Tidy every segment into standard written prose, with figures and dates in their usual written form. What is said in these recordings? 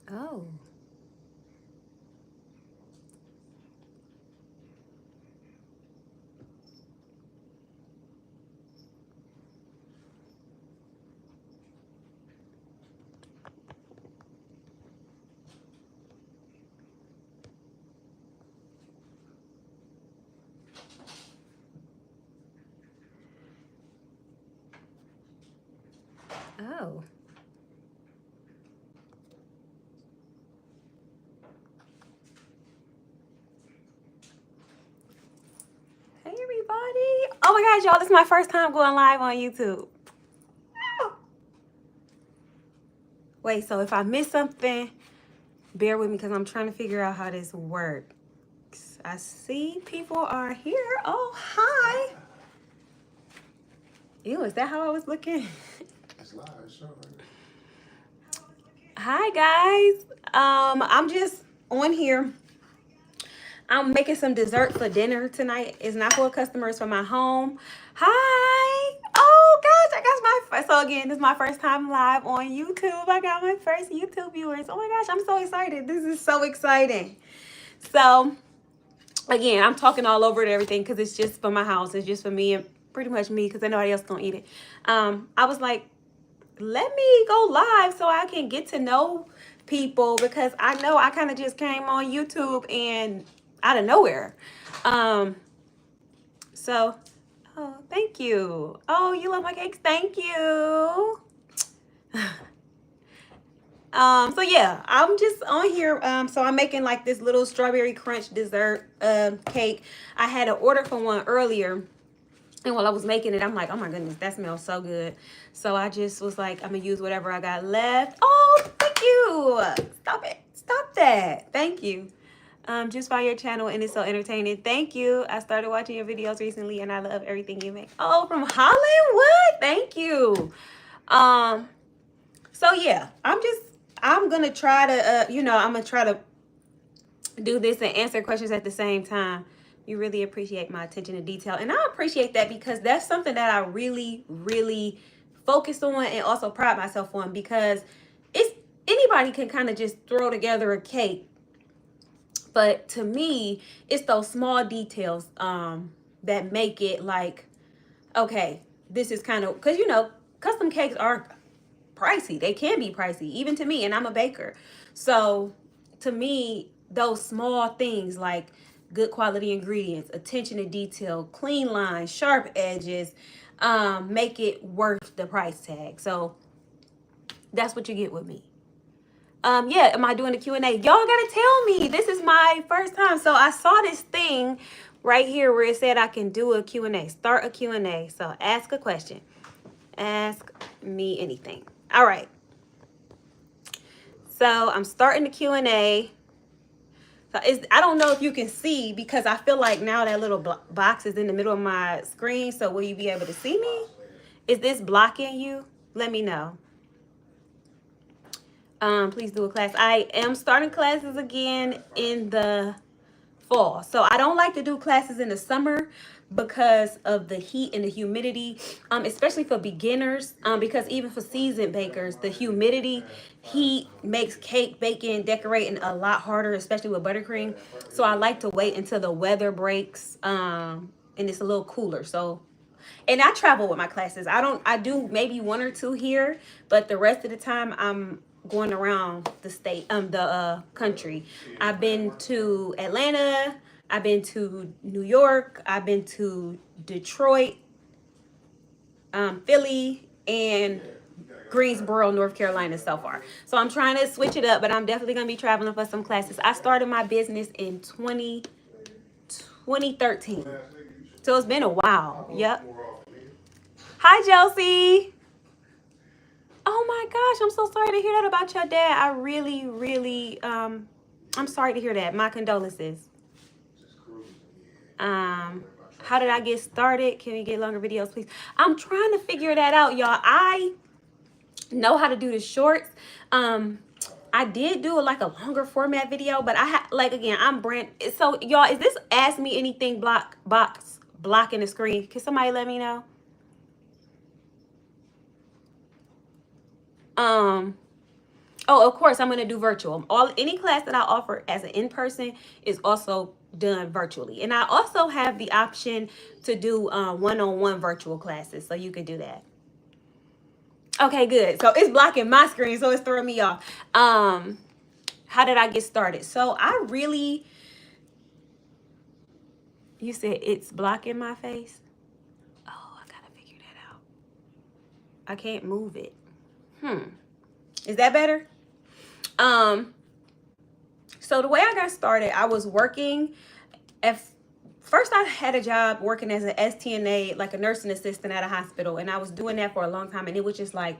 Oh. Oh. Hey everybody. Oh my gosh, y'all, this is my first time going live on YouTube. Wait, so if I miss something, bear with me because I'm trying to figure out how this works. I see people are here. Oh, hi. Ew, is that how I was looking? It's live, sure. Hi guys. I'm just on here. I'm making some dessert for dinner tonight. It's not for customers, for my home. Hi. Oh gosh, I got my first. So again, this is my first time live on YouTube. I got my first YouTube viewers. Oh my gosh, I'm so excited. This is so exciting. So again, I'm talking all over it, everything, because it's just for my house. It's just for me and pretty much me, because nobody else gonna eat it. I was like, let me go live so I can get to know people, because I know I kind of just came on YouTube and out of nowhere. Um, so, oh, thank you. Oh, you love my cakes. Thank you. So yeah, I'm just on here. So I'm making like this little strawberry crunch dessert cake. I had an order for one earlier. And while I was making it, I'm like, oh my goodness, that smells so good. So I just was like, I'm gonna use whatever I got left. Oh, thank you. Stop it. Stop that. Thank you. Just by your channel, and it's so entertaining. Thank you. I started watching your videos recently and I love everything you make. Oh, from Hollywood. Thank you. Um, so yeah, I'm gonna try to I'm gonna try to do this and answer questions at the same time. You really appreciate my attention to detail, and I appreciate that because that's something that I really focus on and also pride myself on, because it's anybody can kind of just throw together a cake, but to me it's those small details that make it like, okay, this is kind of, because custom cakes are pricey. They can be pricey, even to me, and I'm a baker. So to me, those small things like good quality ingredients, attention to detail, clean lines, sharp edges, make it worth the price tag. So that's what you get with me. Yeah, am I doing a Q&A? Y'all gotta tell me. This is my first time. So I saw this thing right here where it said I can do a Q&A. Start a Q&A. So ask a question. Ask me anything. All right. So I'm starting the Q&A. So I don't know if you can see, because I feel like now that little box is in the middle of my screen. So will you be able to see me? Is this blocking you? Let me know. Please do a class. I am starting classes again in the fall. So I don't like to do classes in the summer because of the heat and the humidity, especially for beginners, because even for seasoned bakers, the humidity, heat makes cake baking, decorating a lot harder, especially with buttercream. So I like to wait until the weather breaks, and it's a little cooler. So, and I travel with my classes. I do maybe one or two here, but the rest of the time I'm going around the state, the country. I've been to Atlanta, I've been to New York, I've been to Detroit, Philly, and Greensboro, North Carolina so far. So I'm trying to switch it up, but I'm definitely going to be traveling for some classes. I started my business in 2013. So it's been a while. Yep. Hi, Josie. Oh my gosh, I'm so sorry to hear that about your dad. I really, I'm sorry to hear that. My condolences. Um, how did I get started? Can we get longer videos, please? I'm trying to figure that out, y'all. I know how to do the shorts. I did do like a longer format video, but I had, like, again, I'm brand. So y'all, is this ask me anything box blocking the screen? Can somebody let me know? Um, Oh, of course, I'm going to do virtual. Any class that I offer as an in-person is also done virtually. And I also have the option to do one-on-one virtual classes, so you can do that. Okay, good. So it's blocking my screen, so it's throwing me off. How did I get started? So I really, you said it's blocking my face? Oh, I gotta figure that out. I can't move it. Is that better? So the way I got started, I was working first I had a job working as an STNA, like a nursing assistant at a hospital, and I was doing that for a long time, and it was just like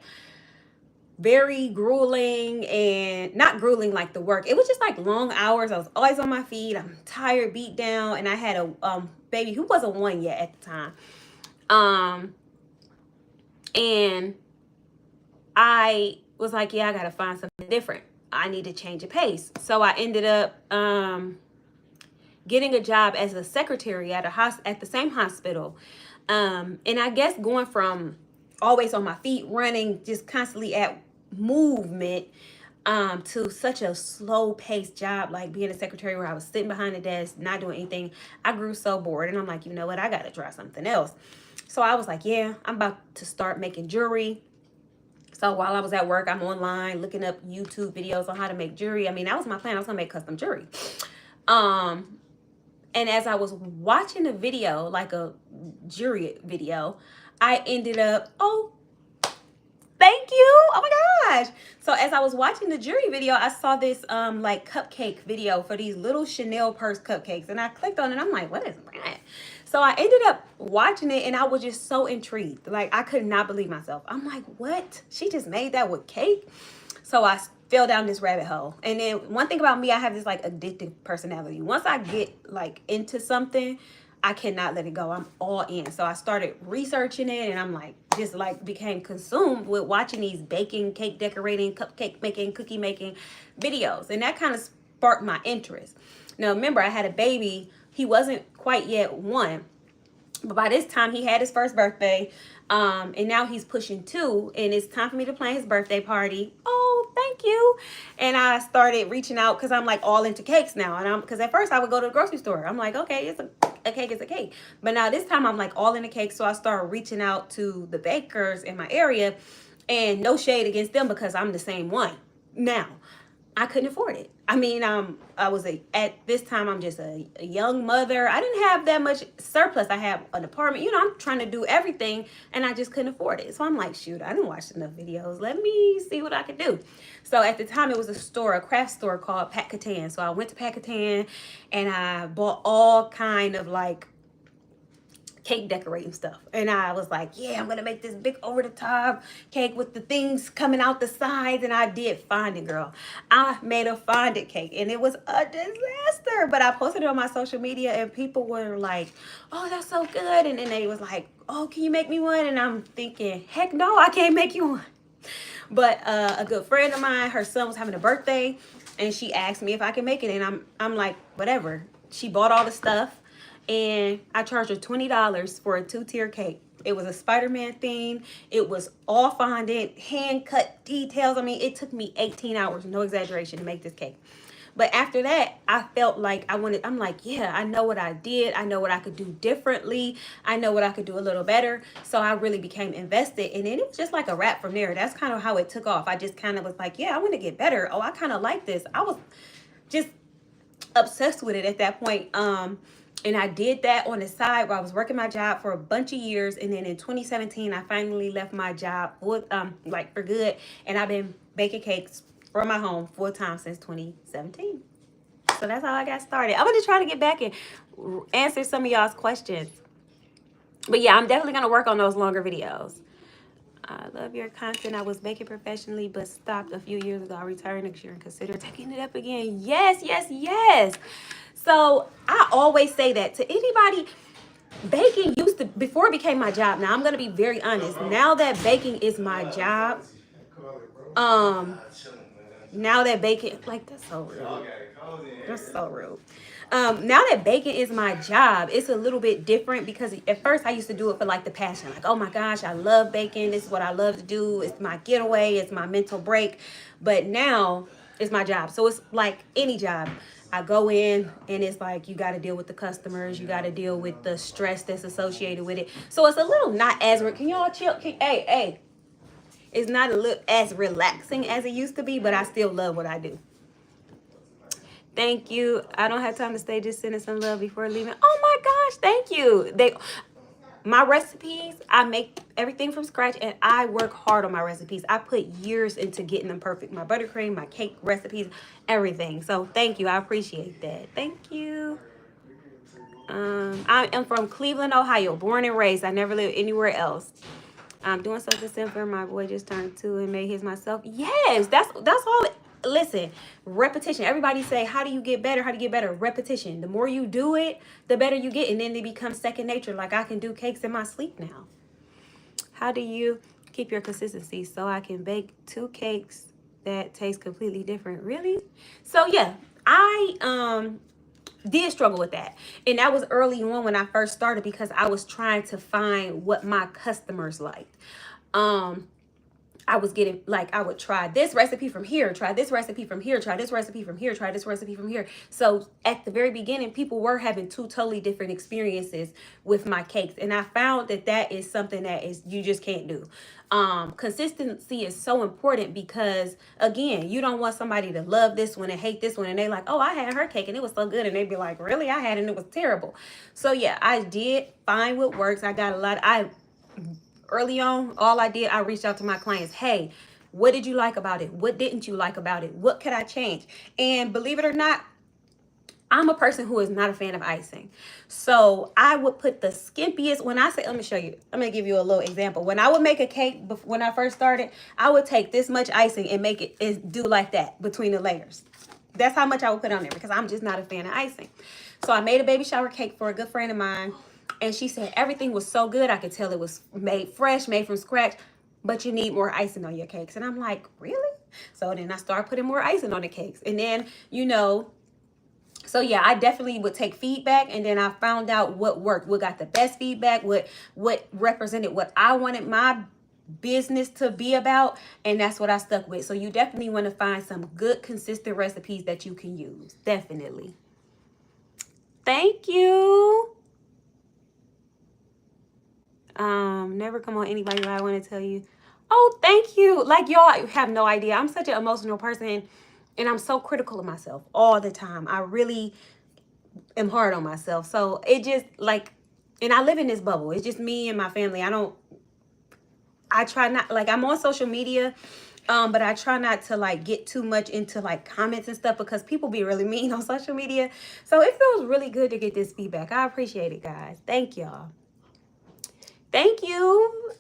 very grueling, and not grueling like the work. It was just like long hours. I was always on my feet. I'm tired, beat down, and I had a baby who wasn't one yet at the time. And I was like, yeah, I gotta find something different. I need to change the pace. So I ended up getting a job as a secretary at the same hospital. And I guess going from always on my feet, running, just constantly at movement, to such a slow paced job, like being a secretary where I was sitting behind the desk, not doing anything. I grew so bored, and I'm like, you know what? I got to try something else. So I was like, yeah, I'm about to start making jewelry. So while I was at work, I'm online looking up YouTube videos on how to make jewelry. I mean, that was my plan. I was gonna make custom jewelry. And as I was watching a video, like a jewelry video, I ended up, oh, thank you. Oh my gosh. So as I was watching the jewelry video, I saw this like cupcake video for these little Chanel purse cupcakes. And I clicked on it. I'm like, what is that? So I ended up watching it, and I was just so intrigued. Like, I could not believe myself. I'm like, what? She just made that with cake? So I fell down this rabbit hole. And then one thing about me, I have this like addictive personality. Once I get like into something, I cannot let it go. I'm all in. So I started researching it, and I'm like, just like became consumed with watching these baking, cake decorating, cupcake making, cookie making videos. And that kind of sparked my interest. Now, remember, I had a baby. He wasn't quite yet 1, but by this time he had his first birthday. And now he's pushing 2, and it's time for me to plan his birthday party. Oh, thank you. And I started reaching out because I'm like all into cakes now. And because at first I would go to the grocery store. I'm like, okay, it's a cake is a cake. But now this time I'm like all into cakes. So I started reaching out to the bakers in my area, and no shade against them because I'm the same one. Now, I couldn't afford it. I mean, at this time, I'm just a young mother. I didn't have that much surplus. I have an apartment. You know, I'm trying to do everything, and I just couldn't afford it. So I'm like, shoot, I didn't watch enough videos. Let me see what I could do. So at the time, it was a craft store called Pat Catan. So I went to Pat Catan, and I bought all kind of like cake decorating stuff. And I was like, yeah, I'm gonna make this big over the top cake with the things coming out the sides. And I did fondant, girl. I made a fondant cake, and it was a disaster. But I posted it on my social media, and people were like, oh, that's so good. And then they was like, oh, can you make me one? And I'm thinking, heck no, I can't make you one. But a good friend of mine, her son was having a birthday, and she asked me if I could make it. And I'm like, whatever. She bought all the stuff, and I charged her $20 for a 2-tier cake. It was a Spider-Man theme. It was all fondant, hand-cut details. I mean, it took me 18 hours, no exaggeration, to make this cake. But after that, I felt like I'm like, yeah, I know what I did. I know what I could do differently. I know what I could do a little better. So I really became invested. And then it was just like a wrap from there. That's kind of how it took off. I just kind of was like, yeah, I want to get better. Oh, I kind of like this. I was just obsessed with it at that point. And I did that on the side where I was working my job for a bunch of years. And then in 2017, I finally left my job for good. And I've been baking cakes from my home full time since 2017. So that's how I got started. I'm going to try to get back and answer some of y'all's questions. But yeah, I'm definitely going to work on those longer videos. I love your content. I was baking professionally, but stopped a few years ago. I returned next year and consider taking it up again. Yes, yes, yes. So I always say that to anybody. Baking used to, before it became my job. Now I'm going to be very honest. Now that baking is my job, Now that bacon, like, that's so rude. That's so rude. Now that baking is my job, it's a little bit different because at first I used to do it for like the passion. Like, oh my gosh, I love baking. This is what I love to do. It's my getaway. It's my mental break. But now it's my job. So it's like any job. I go in and it's like you got to deal with the customers. You got to deal with the stress that's associated with it. So it's a little not as, can y'all chill? Hey. It's not a little as relaxing as it used to be, but I still love what I do. Thank you. I don't have time to stay. Just sending some love before leaving. Oh my gosh, thank you. My recipes, I make everything from scratch and I work hard on my recipes. I put years into getting them perfect. My buttercream, my cake recipes, everything. So thank you. I appreciate that. Thank you. I am from Cleveland, Ohio, born and raised. I never lived anywhere else. I'm doing something simple. My boy just turned 2 and made his myself. Yes, that's all. Listen, repetition. Everybody say, how do you get better? How do you get better? Repetition. The more you do it, the better you get. And then they become second nature. Like I can do cakes in my sleep now. How do you keep your consistency so I can bake 2 cakes that taste completely different? Really? So yeah, I did struggle with that. And that was early on when I first started because I was trying to find what my customers liked. I was getting, like, I would try this recipe from here, try this recipe from here, try this recipe from here, try this recipe from here. So at the very beginning, people were having 2 totally different experiences with my cakes. And I found that that is something that is, you just can't do. Consistency is so important because, again, you don't want somebody to love this one and hate this one. And they like, oh, I had her cake and it was so good. And they'd be like, really? I had it and it was terrible. So yeah, I did find what works. I got a lot. Early on, all I did, I reached out to my clients. Hey, what did you like about it? What didn't you like about it? What could I change? And believe it or not, I'm a person who is not a fan of icing. So I would put the skimpiest, when I say, let me show you. I'm going to give you a little example. When I would make a cake, when I first started, I would take this much icing and make it do like that between the layers. That's how much I would put on there because I'm just not a fan of icing. So I made a baby shower cake for a good friend of mine. And she said everything was so good. I could tell it was made fresh, made from scratch, but you need more icing on your cakes. And I'm like, really? So then I started putting more icing on the cakes. And then, so yeah, I definitely would take feedback. And then I found out what worked, what got the best feedback, what represented what I wanted my business to be about. And that's what I stuck with. So you definitely want to find some good, consistent recipes that you can use. Definitely. Thank you. Never come on anybody, but I want to tell you, oh, thank you. Like, y'all have no idea. I'm such an emotional person and I'm so critical of myself all the time. I really am hard on myself. So it just like, and I live in this bubble. It's just me and my family. I try not, like, I'm on social media, but I try not to like get too much into like comments and stuff because people be really mean on social media. So it feels really good to get this feedback. I appreciate it, guys. Thank y'all. Thank you.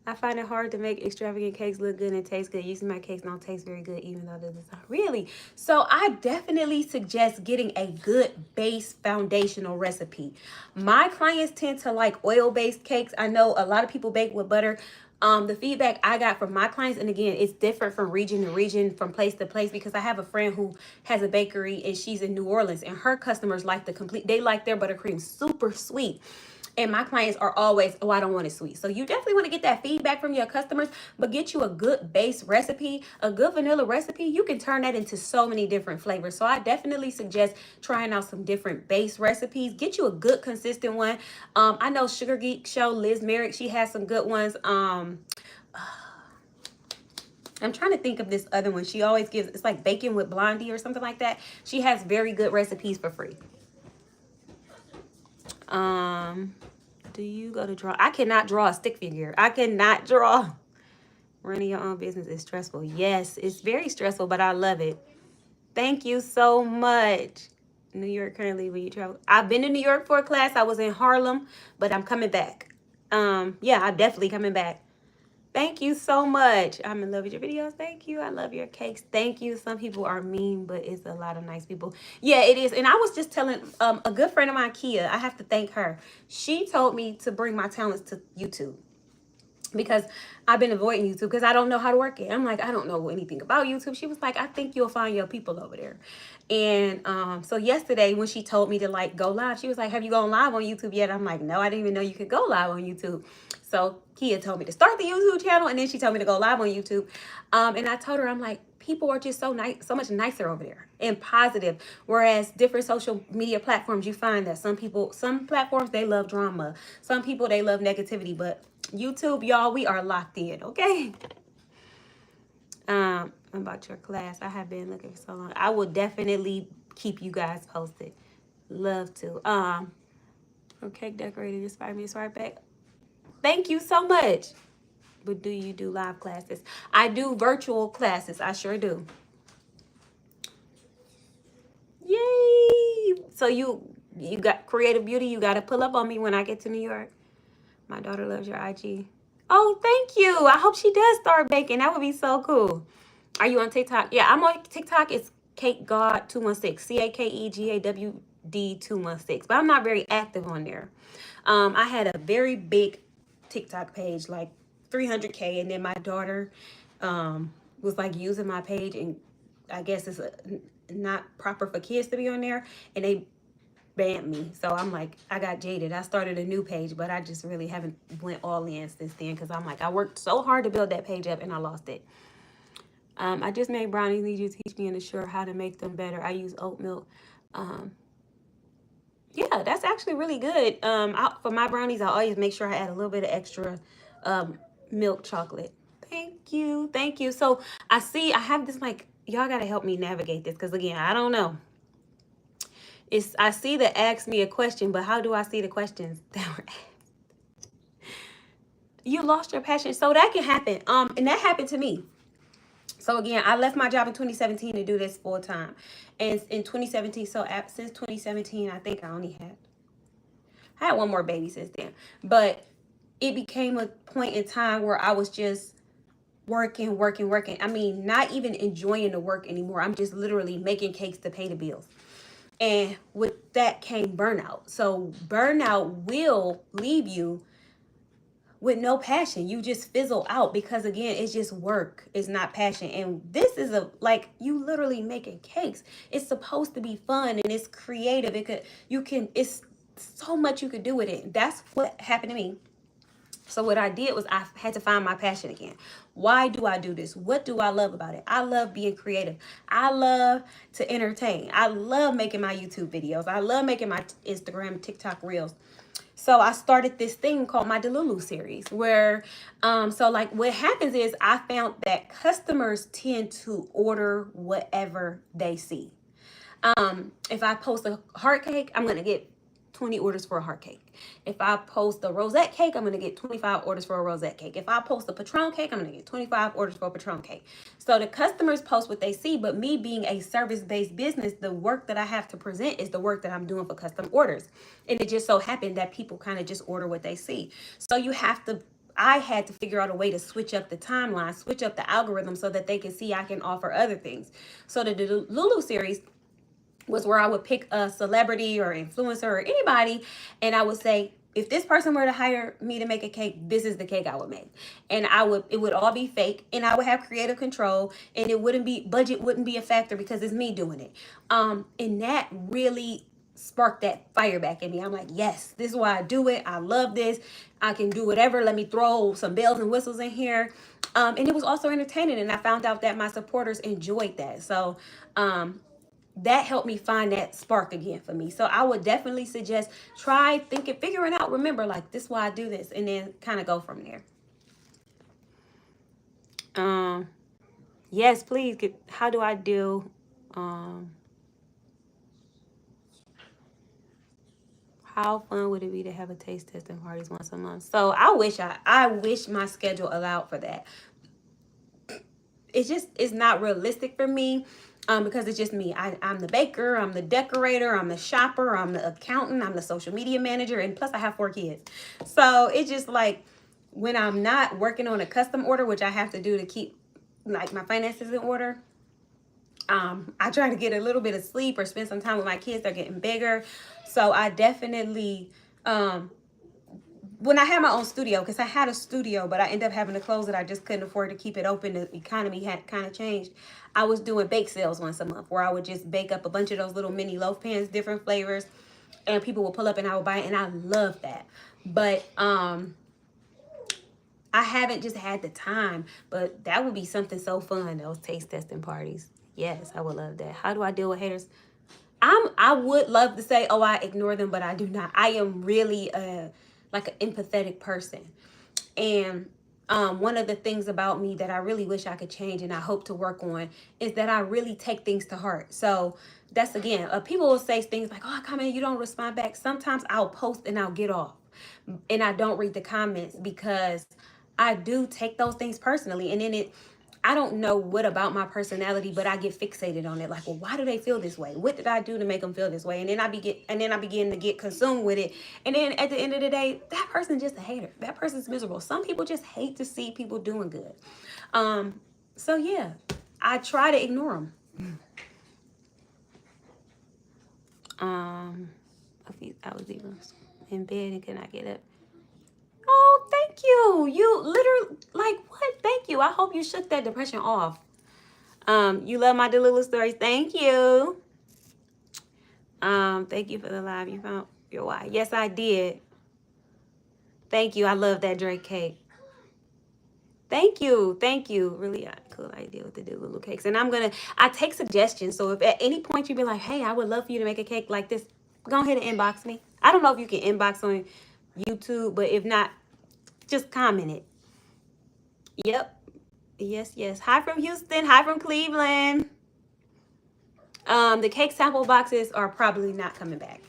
I find it hard to make extravagant cakes look good and taste good. Usually my cakes don't taste very good even though they're designed. Really? So I definitely suggest getting a good base foundational recipe. My clients tend to like oil-based cakes. I know a lot of people bake with butter. The feedback I got from my clients, and again, it's different from region to region, from place to place, because I have a friend who has a bakery and she's in New Orleans and her customers like they like their buttercream super sweet. And my clients are always, oh, I don't want it sweet. So you definitely want to get that feedback from your customers, but get you a good base recipe, a good vanilla recipe. You can turn that into so many different flavors. So I definitely suggest trying out some different base recipes. Get you a good, consistent one. I know Sugar Geek Show, Liz Merrick, she has some good ones. I'm trying to think of this other one. She always gives, it's like Bacon with Blondie or something like that. She has very good recipes for free. Do you go to draw? I cannot draw a stick figure. I cannot draw. Running your own business is stressful. Yes, it's very stressful, but I love it. Thank you so much. New York currently, when you travel. I've been to New York for a class. I was in Harlem, but I'm coming back. Yeah, I'm definitely coming back. Thank you so much. I'm in love with your videos. Thank you. I love your cakes. Thank you. Some people are mean, but it's a lot of nice people. Yeah, it is. And I was just telling a good friend of mine, Kia, I have to thank her. She told me to bring my talents to YouTube. because I've been avoiding YouTube because I don't know how to work it. I'm like, I don't know anything about YouTube. She was like, I think you'll find your people over there. And so yesterday when she told me to like go live, she was like, have you gone live on YouTube yet? I'm like, no, I didn't even know you could go live on YouTube. So Kia told me to start the YouTube channel, and then she told me to go live on YouTube. And I told her, I'm like, people are just so nice, so much nicer over there and positive. Whereas different social media platforms, you find that some platforms, they love drama. Some people, they love negativity. But YouTube, y'all, we are locked in, okay? About your class, I have been looking for so long. I will definitely keep you guys posted. Love to. Her cake decorator just 5 minutes right back. Thank you so much. But do you do live classes? I do virtual classes. I sure do. Yay! So you got Creative Beauty. You got to pull up on me when I get to New York. My daughter loves your IG. Oh, thank you. I hope she does start baking. That would be so cool. Are you on TikTok? Yeah, I'm on TikTok. It's CakeGod216. CakeGawd 216. But I'm not very active on there. I had a very big TikTok page, like 300K, and then my daughter was like using my page, and I guess it's not proper for kids to be on there, and they banned me. So I'm like, I got jaded. I started a new page, but I just really haven't went all in since then, because I'm like, I worked so hard to build that page up and I lost it. I just made brownies. Need you to teach me and assure how to make them better. I use oat milk. Yeah, that's actually really good. For my brownies, I always make sure I add a little bit of extra milk chocolate. Thank you. Thank you. So I have this, like, y'all got to help me navigate this, because again, I don't know. I see that ask me a question, but how do I see the questions that were asked? You lost your passion. So that can happen. And that happened to me. So again, I left my job in 2017 to do this full time. And in 2017, so since 2017, I think I had one more baby since then. But it became a point in time where I was just working. I mean, not even enjoying the work anymore. I'm just literally making cakes to pay the bills. And with that came burnout. So burnout will leave you with no passion. You just fizzle out, because again, it's just work. It's not passion. And this is you literally making cakes. It's supposed to be fun and it's creative. It's so much you could do with it. That's what happened to me. So what I did was I had to find my passion again. Why do I do this? What do I love about it? I love being creative. I love to entertain. I love making my YouTube videos. I love making my Instagram, TikTok reels. So I started this thing called my Delulu series, where, what happens is I found that customers tend to order whatever they see. If I post a heart cake, I'm going to get 20 orders for a heart cake. If I post a rosette cake, I'm going to get 25 orders for a rosette cake. If I post a Patron cake, I'm going to get 25 orders for a Patron cake. So the customers post what they see, but me being a service-based business, the work that I have to present is the work that I'm doing for custom orders. And it just so happened that people kind of just order what they see. So I had to figure out a way to switch up the timeline, switch up the algorithm so that they can see I can offer other things. So the Lulu series was where I would pick a celebrity or influencer or anybody, and I would say, if this person were to hire me to make a cake, this is the cake I would make. And it would all be fake, and I would have creative control, and budget wouldn't be a factor because it's me doing it. And that really sparked that fire back in me. I'm like, yes, this is why I do it. I love this. I can do whatever. Let me throw some bells and whistles in here. And it was also entertaining, and I found out that my supporters enjoyed that. So, that helped me find that spark again for me. So I would definitely suggest figuring out, remember, like, this is why I do this, and then kind of go from there. Yes, please. How do I do, how fun would it be to have a taste testing parties once a month? So I wish my schedule allowed for that. It's not realistic for me. Because it's just me. I'm the baker, I'm the decorator, I'm the shopper, I'm the accountant, I'm the social media manager, and plus I have 4 kids. So it's just like, when I'm not working on a custom order, which I have to do to keep like my finances in order, I try to get a little bit of sleep or spend some time with my kids. They're getting bigger. So I definitely when I had my own studio, because I had a studio, but I ended up having to close it. I just couldn't afford to keep it open. The economy had kind of changed. I was doing bake sales once a month where I would just bake up a bunch of those little mini loaf pans, different flavors, and people would pull up and I would buy it, and I love that. But I haven't just had the time, but that would be something so fun, those taste testing parties. Yes, I would love that. How do I deal with haters? I would love to say, oh, I ignore them, but I do not. I am really like an empathetic person. And one of the things about me that I really wish I could change and I hope to work on is that I really take things to heart. So that's, again, people will say things like, oh, I come in, you don't respond back. Sometimes I'll post and I'll get off and I don't read the comments because I do take those things personally. And then I don't know what about my personality, but I get fixated on it. Like, well, why do they feel this way? What did I do to make them feel this way? And then I begin to get consumed with it. And then at the end of the day, that person's just a hater. That person's miserable. Some people just hate to see people doing good. So yeah, I try to ignore them. I was even in bed and could not get up. Oh, thank you. You literally, like, what? Thank you. I hope you shook that depression off. You love my little stories. Thank you. Thank you for the live. You found your why. Yes, I did. Thank you. I love that Drake cake. Thank you. Thank you. Really cool idea with the little cakes. And I take suggestions. So if at any point you be like, hey, I would love for you to make a cake like this, go ahead and inbox me. I don't know if you can inbox on YouTube, but if not, just comment it. Yep. Yes. Hi from Houston. Hi from Cleveland. The cake sample boxes are probably not coming back.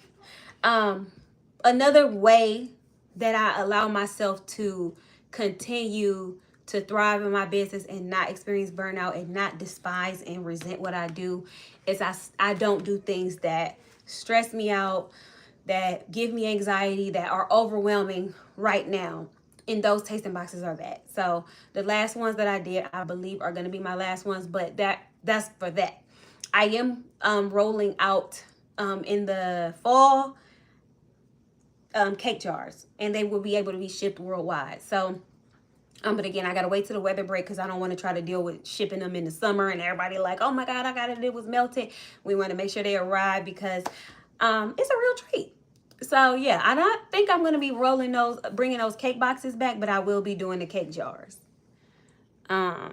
Another way that I allow myself to continue to thrive in my business and not experience burnout and not despise and resent what I do is I don't do things that stress me out, that give me anxiety, that are overwhelming right now. And those tasting boxes are that. So the last ones that I did, I believe, are going to be my last ones, but that's for that. I am rolling out in the fall cake jars, and they will be able to be shipped worldwide. So but again, I gotta wait till the weather break because I don't want to try to deal with shipping them in the summer and everybody like, oh my god, I got it, it was melted. We want to make sure they arrive because it's a real treat. So yeah, I don't think I'm gonna be bringing those cake boxes back, but I will be doing the cake jars. I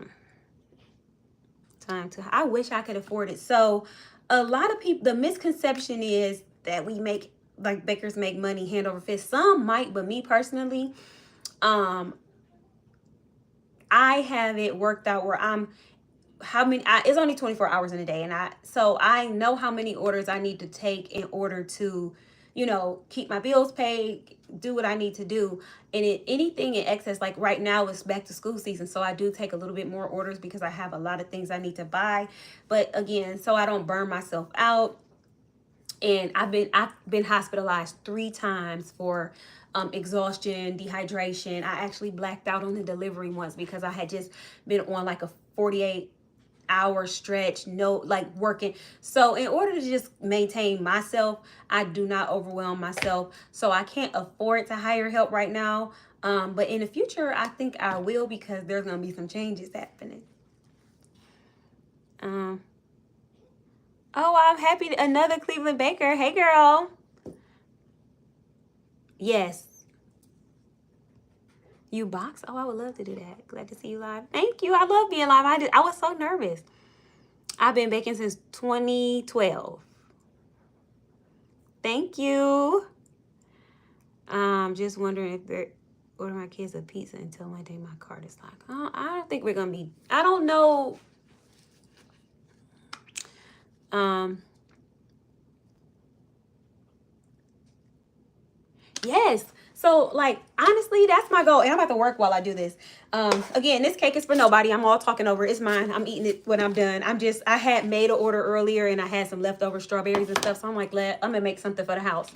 wish I could afford it. So a lot of people, the misconception is that we make, like, bakers make money hand over fist. Some might, but me personally, I have it worked out where it's only 24 hours in a day. So I know how many orders I need to take in order to, keep my bills paid, do what I need to do. And anything in excess, like right now it's back to school season. So I do take a little bit more orders because I have a lot of things I need to buy. But again, so I don't burn myself out. And I've been hospitalized 3 times for exhaustion, dehydration. I actually blacked out on the delivery once because I had just been on like a 48-hour stretch, working. So in order to just maintain myself, I do not overwhelm myself. So I can't afford to hire help right now. But in the future, I think I will because there's going to be some changes happening. Oh, I'm happy. Another Cleveland baker. Hey, girl. Yes. You box? Oh, I would love to do that. Glad to see you live. Thank you. I love being live. I was so nervous. I've been baking since 2012. Thank you. Just wondering if they're order my kids a pizza until one day my card is locked. I don't think we're gonna be. I don't know. Yes. So, like, honestly, that's my goal. And I'm about to work while I do this. Again, this cake is for nobody. I'm all talking over. It's mine. I'm eating it when I'm done. I had made an order earlier and I had some leftover strawberries and stuff. So I'm like, I'm going to make something for the house.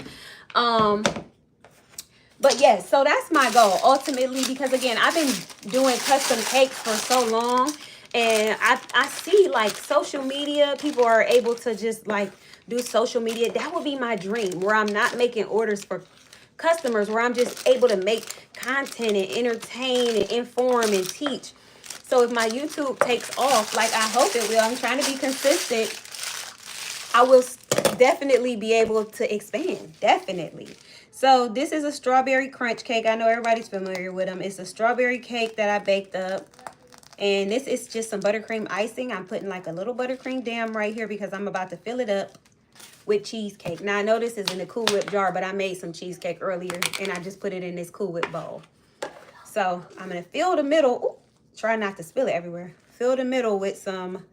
But yes, so that's my goal ultimately, because again, I've been doing custom cakes for so long. And I see, like, social media, people are able to just, like, do social media. That would be my dream, where I'm not making orders for customers where I'm just able to make content and entertain and inform and teach. So if my YouTube takes off, like I hope it will, I'm trying to be consistent, I will definitely be able to expand. Definitely. So this is a strawberry crunch cake. I know everybody's familiar with them. It's a strawberry cake that I baked up. And this is just some buttercream icing. I'm putting like a little buttercream dam right here because I'm about to fill it up with cheesecake. Now I know this is in a Cool Whip jar, but I made some cheesecake earlier and I just put it in this Cool Whip bowl. So I'm going to fill the middle. Ooh, try not to spill it everywhere. Fill the middle with some.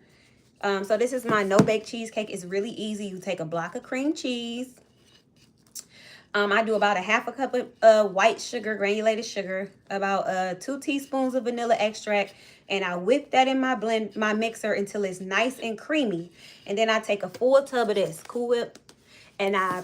So this is my no-bake cheesecake. It's really easy. You take a block of cream cheese. I do about a half a cup of white sugar, granulated sugar, about 2 teaspoons of vanilla extract, and I whip that in my mixer until it's nice and creamy. And then I take a full tub of this Cool Whip and I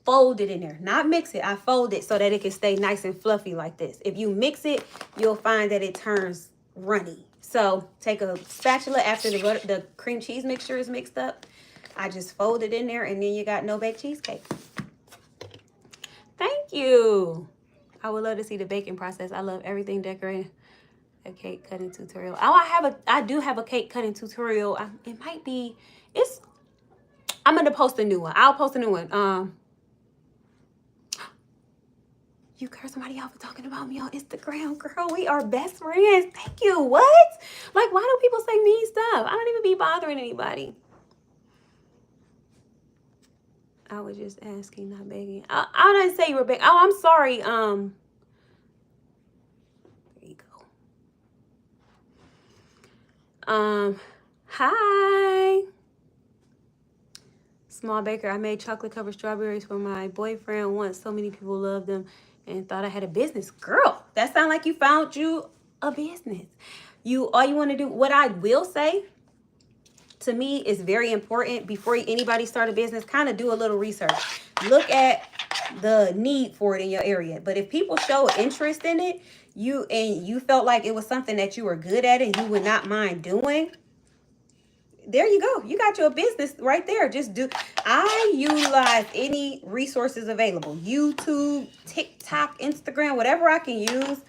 fold it in there. Not mix it, I fold it so that it can stay nice and fluffy like this. If you mix it, you'll find that it turns runny. So take a spatula after the cream cheese mixture is mixed up. I just fold it in there and then you got no-bake cheesecake. Thank you. I would love to see the baking process. I love everything decorating. A cake cutting tutorial. Oh, I do have a cake cutting tutorial. It might be, I'm gonna post a new one. I'll post a new one. You curse somebody out for talking about me on Instagram, girl. We are best friends. Thank you. What? Like, why do people say mean stuff? I don't even be bothering anybody. I was just asking, not begging. I didn't say you were begging. Oh, I'm sorry. There you go. Hi. Small baker. I made chocolate covered strawberries for my boyfriend once. So many people loved them and thought I had a business. Girl, that sounds like you found you a business. All you want to do, what I will say, to me, is very important before anybody start a business. Kind of do a little research. Look at the need for it in your area. But if people show interest in it, you felt like it was something that you were good at and you would not mind doing, there you go. You got your business right there. I utilize any resources available. YouTube, TikTok, Instagram, whatever I can use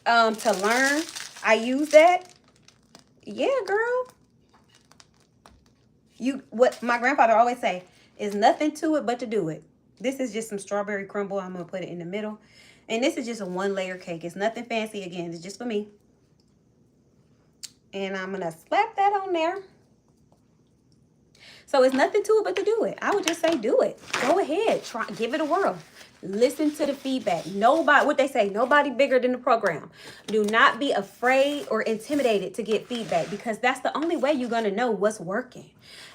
to learn. I use that. Yeah, girl. What my grandfather always say is nothing to it but to do it. This is just some strawberry crumble. I'm going to put it in the middle. And this is just a 1-layer cake. It's nothing fancy. Again, it's just for me. And I'm going to slap that on there. So it's nothing to it but to do it. I would just say do it. Go ahead. Try, give it a whirl. Listen to the feedback. What they say, nobody bigger than the program. Do not be afraid or intimidated to get feedback because that's the only way you're going to know what's working.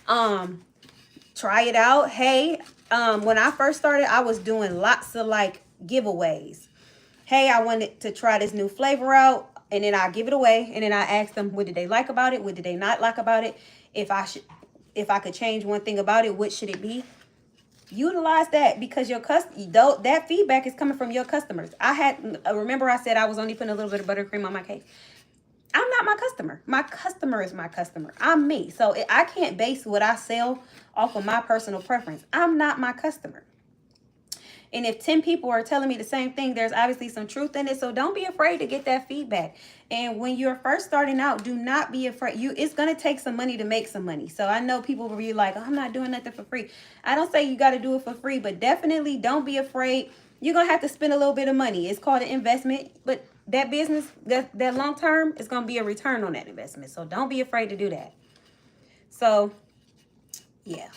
Try it out. Hey, when I first started, I was doing lots of like giveaways. Hey, I wanted to try this new flavor out, and then I give it away, and then I ask them what did they like about it, what did they not like about it. If I could change one thing about it, what should it be? Utilize that because that feedback is coming from your customers. Remember I said I was only putting a little bit of buttercream on my cake. I'm not my customer. My customer is my customer. I'm me. So I can't base what I sell off of my personal preference. I'm not my customer. And if 10 people are telling me the same thing, there's obviously some truth in it. So don't be afraid to get that feedback. And when you're first starting out, do not be afraid. It's going to take some money to make some money. So I know people will be like, oh, I'm not doing nothing for free. I don't say you got to do it for free, but definitely don't be afraid. You're going to have to spend a little bit of money. It's called an investment, but that business, that long term is going to be a return on that investment. So don't be afraid to do that. So, yeah.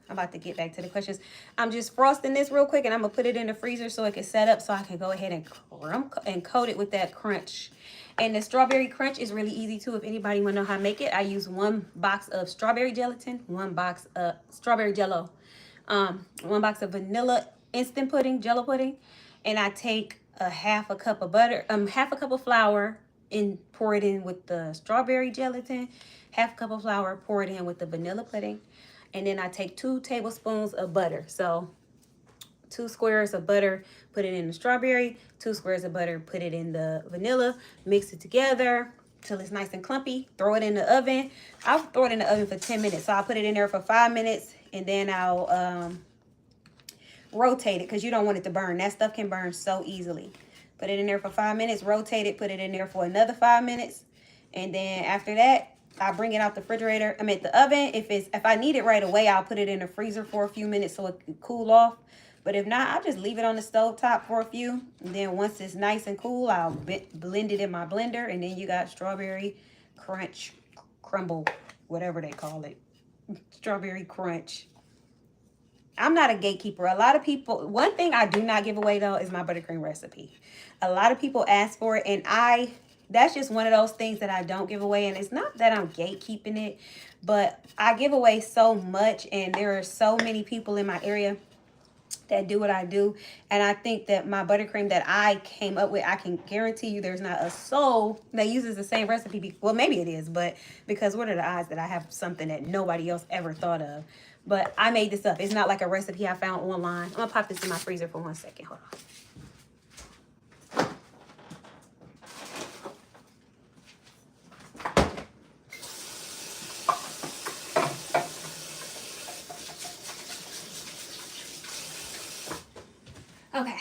I'm about to get back to the questions. I'm just frosting this real quick, and I'm going to put it in the freezer so it can set up so I can go ahead and coat it with that crunch. And the strawberry crunch is really easy, too, if anybody want to know how to make it. I use 1 box of strawberry gelatin, 1 box of strawberry jello, 1 box of vanilla instant pudding, jello pudding, and I take a half a cup of butter, half a cup of flour, and pour it in with the strawberry gelatin, half a cup of flour, pour it in with the vanilla pudding. And then I take 2 tablespoons of butter. So 2 squares of butter, put it in the strawberry, 2 squares of butter, put it in the vanilla, mix it together till it's nice and clumpy. Throw it in the oven. I'll throw it in the oven for 10 minutes. So I'll put it in there for 5 minutes, and then I'll rotate it because you don't want it to burn. That stuff can burn so easily. Put it in there for 5 minutes, rotate it, put it in there for another 5 minutes. And then after that, I bring it out the refrigerator. I'm at the oven. If I need it right away, I'll put it in the freezer for a few minutes so it can cool off. But if not, I'll just leave it on the stove top for a few. And then once it's nice and cool, I'll blend it in my blender. And then you got strawberry crunch crumble, whatever they call it. Strawberry crunch. I'm not a gatekeeper. A lot of people, one thing I do not give away though is my buttercream recipe. A lot of people ask for it, and that's just one of those things that I don't give away. And it's not that I'm gatekeeping it, but I give away so much, and there are so many people in my area that do what I do. And I think that my buttercream that I came up with, I can guarantee you there's not a soul that uses the same recipe. Well, maybe it is, but because what are the odds that I have something that nobody else ever thought of? But I made this up. It's not like a recipe I found online. I'm gonna pop this in my freezer for 1 second. Hold on. Okay.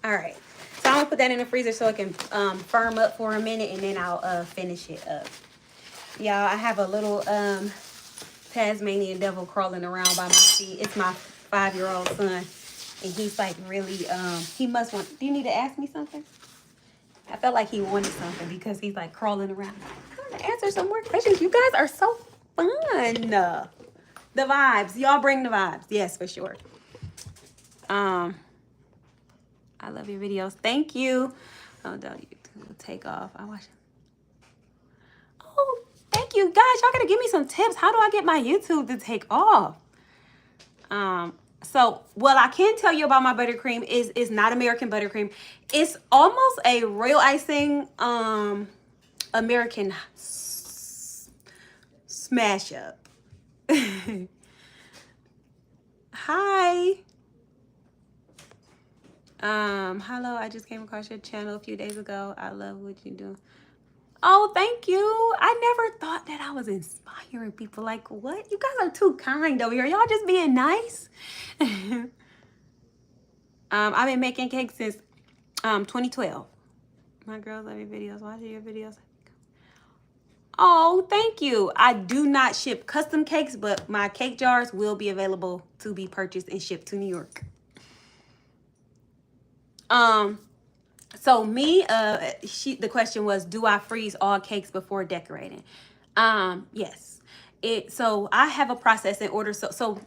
All right. So I'm gonna put that in the freezer so it can firm up for a minute, and then I'll finish it up. Y'all, I have a little Tasmanian devil crawling around by my feet. It's my 5-year-old son, and he's like really he must want. Do you need to ask me something? I felt like he wanted something because he's like crawling around. I'm gonna answer some more questions. You guys are so fun. The vibes, y'all bring the vibes. Yes, for sure. I love your videos. Thank you. Oh, don't you take off? I watch. Oh, thank you guys. Y'all gotta give me some tips. How do I get my YouTube to take off? So what I can tell you about my buttercream is not American buttercream. It's almost a real icing American smash up. Hi. Hello, I just came across your channel a few days ago. I love what you do. Oh, thank you. I never thought that I was inspiring people. Like, what? You guys are too kind over here. Y'all just being nice. I've been making cakes since 2012. My girls love your videos. Watching your videos. Oh, thank you. I do not ship custom cakes, but my cake jars will be available to be purchased and shipped to New York. So me, the question was, do I freeze all cakes before decorating? Yes. So I have a process in order. So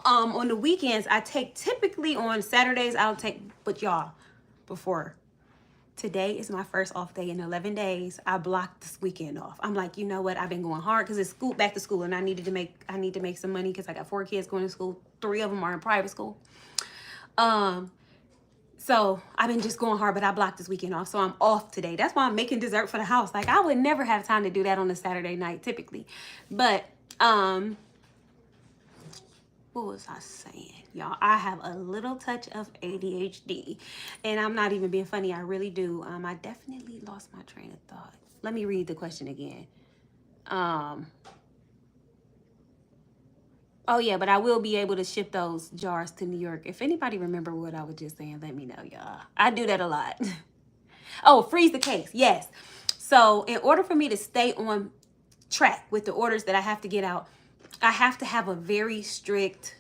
on the weekends, I take, typically on Saturdays, I'll take, but y'all, before today is my first off day in 11 days. I blocked this weekend off. I'm like, you know what? I've been going hard because it's school, back to school, and I need to make some money because I got 4 kids going to school. 3 of them are in private school. So I've been just going hard, but I blocked this weekend off. So I'm off today. That's why I'm making dessert for the house. Like, I would never have time to do that on a Saturday night typically. But, what was I saying? Y'all, I have a little touch of ADHD, and I'm not even being funny. I really do. I definitely lost my train of thought. Let me read the question again. Oh, yeah, but I will be able to ship those jars to New York. If anybody remember what I was just saying, let me know, y'all. I do that a lot. Oh, freeze the cakes. Yes. So in order for me to stay on track with the orders that I have to get out, I have to have a very strict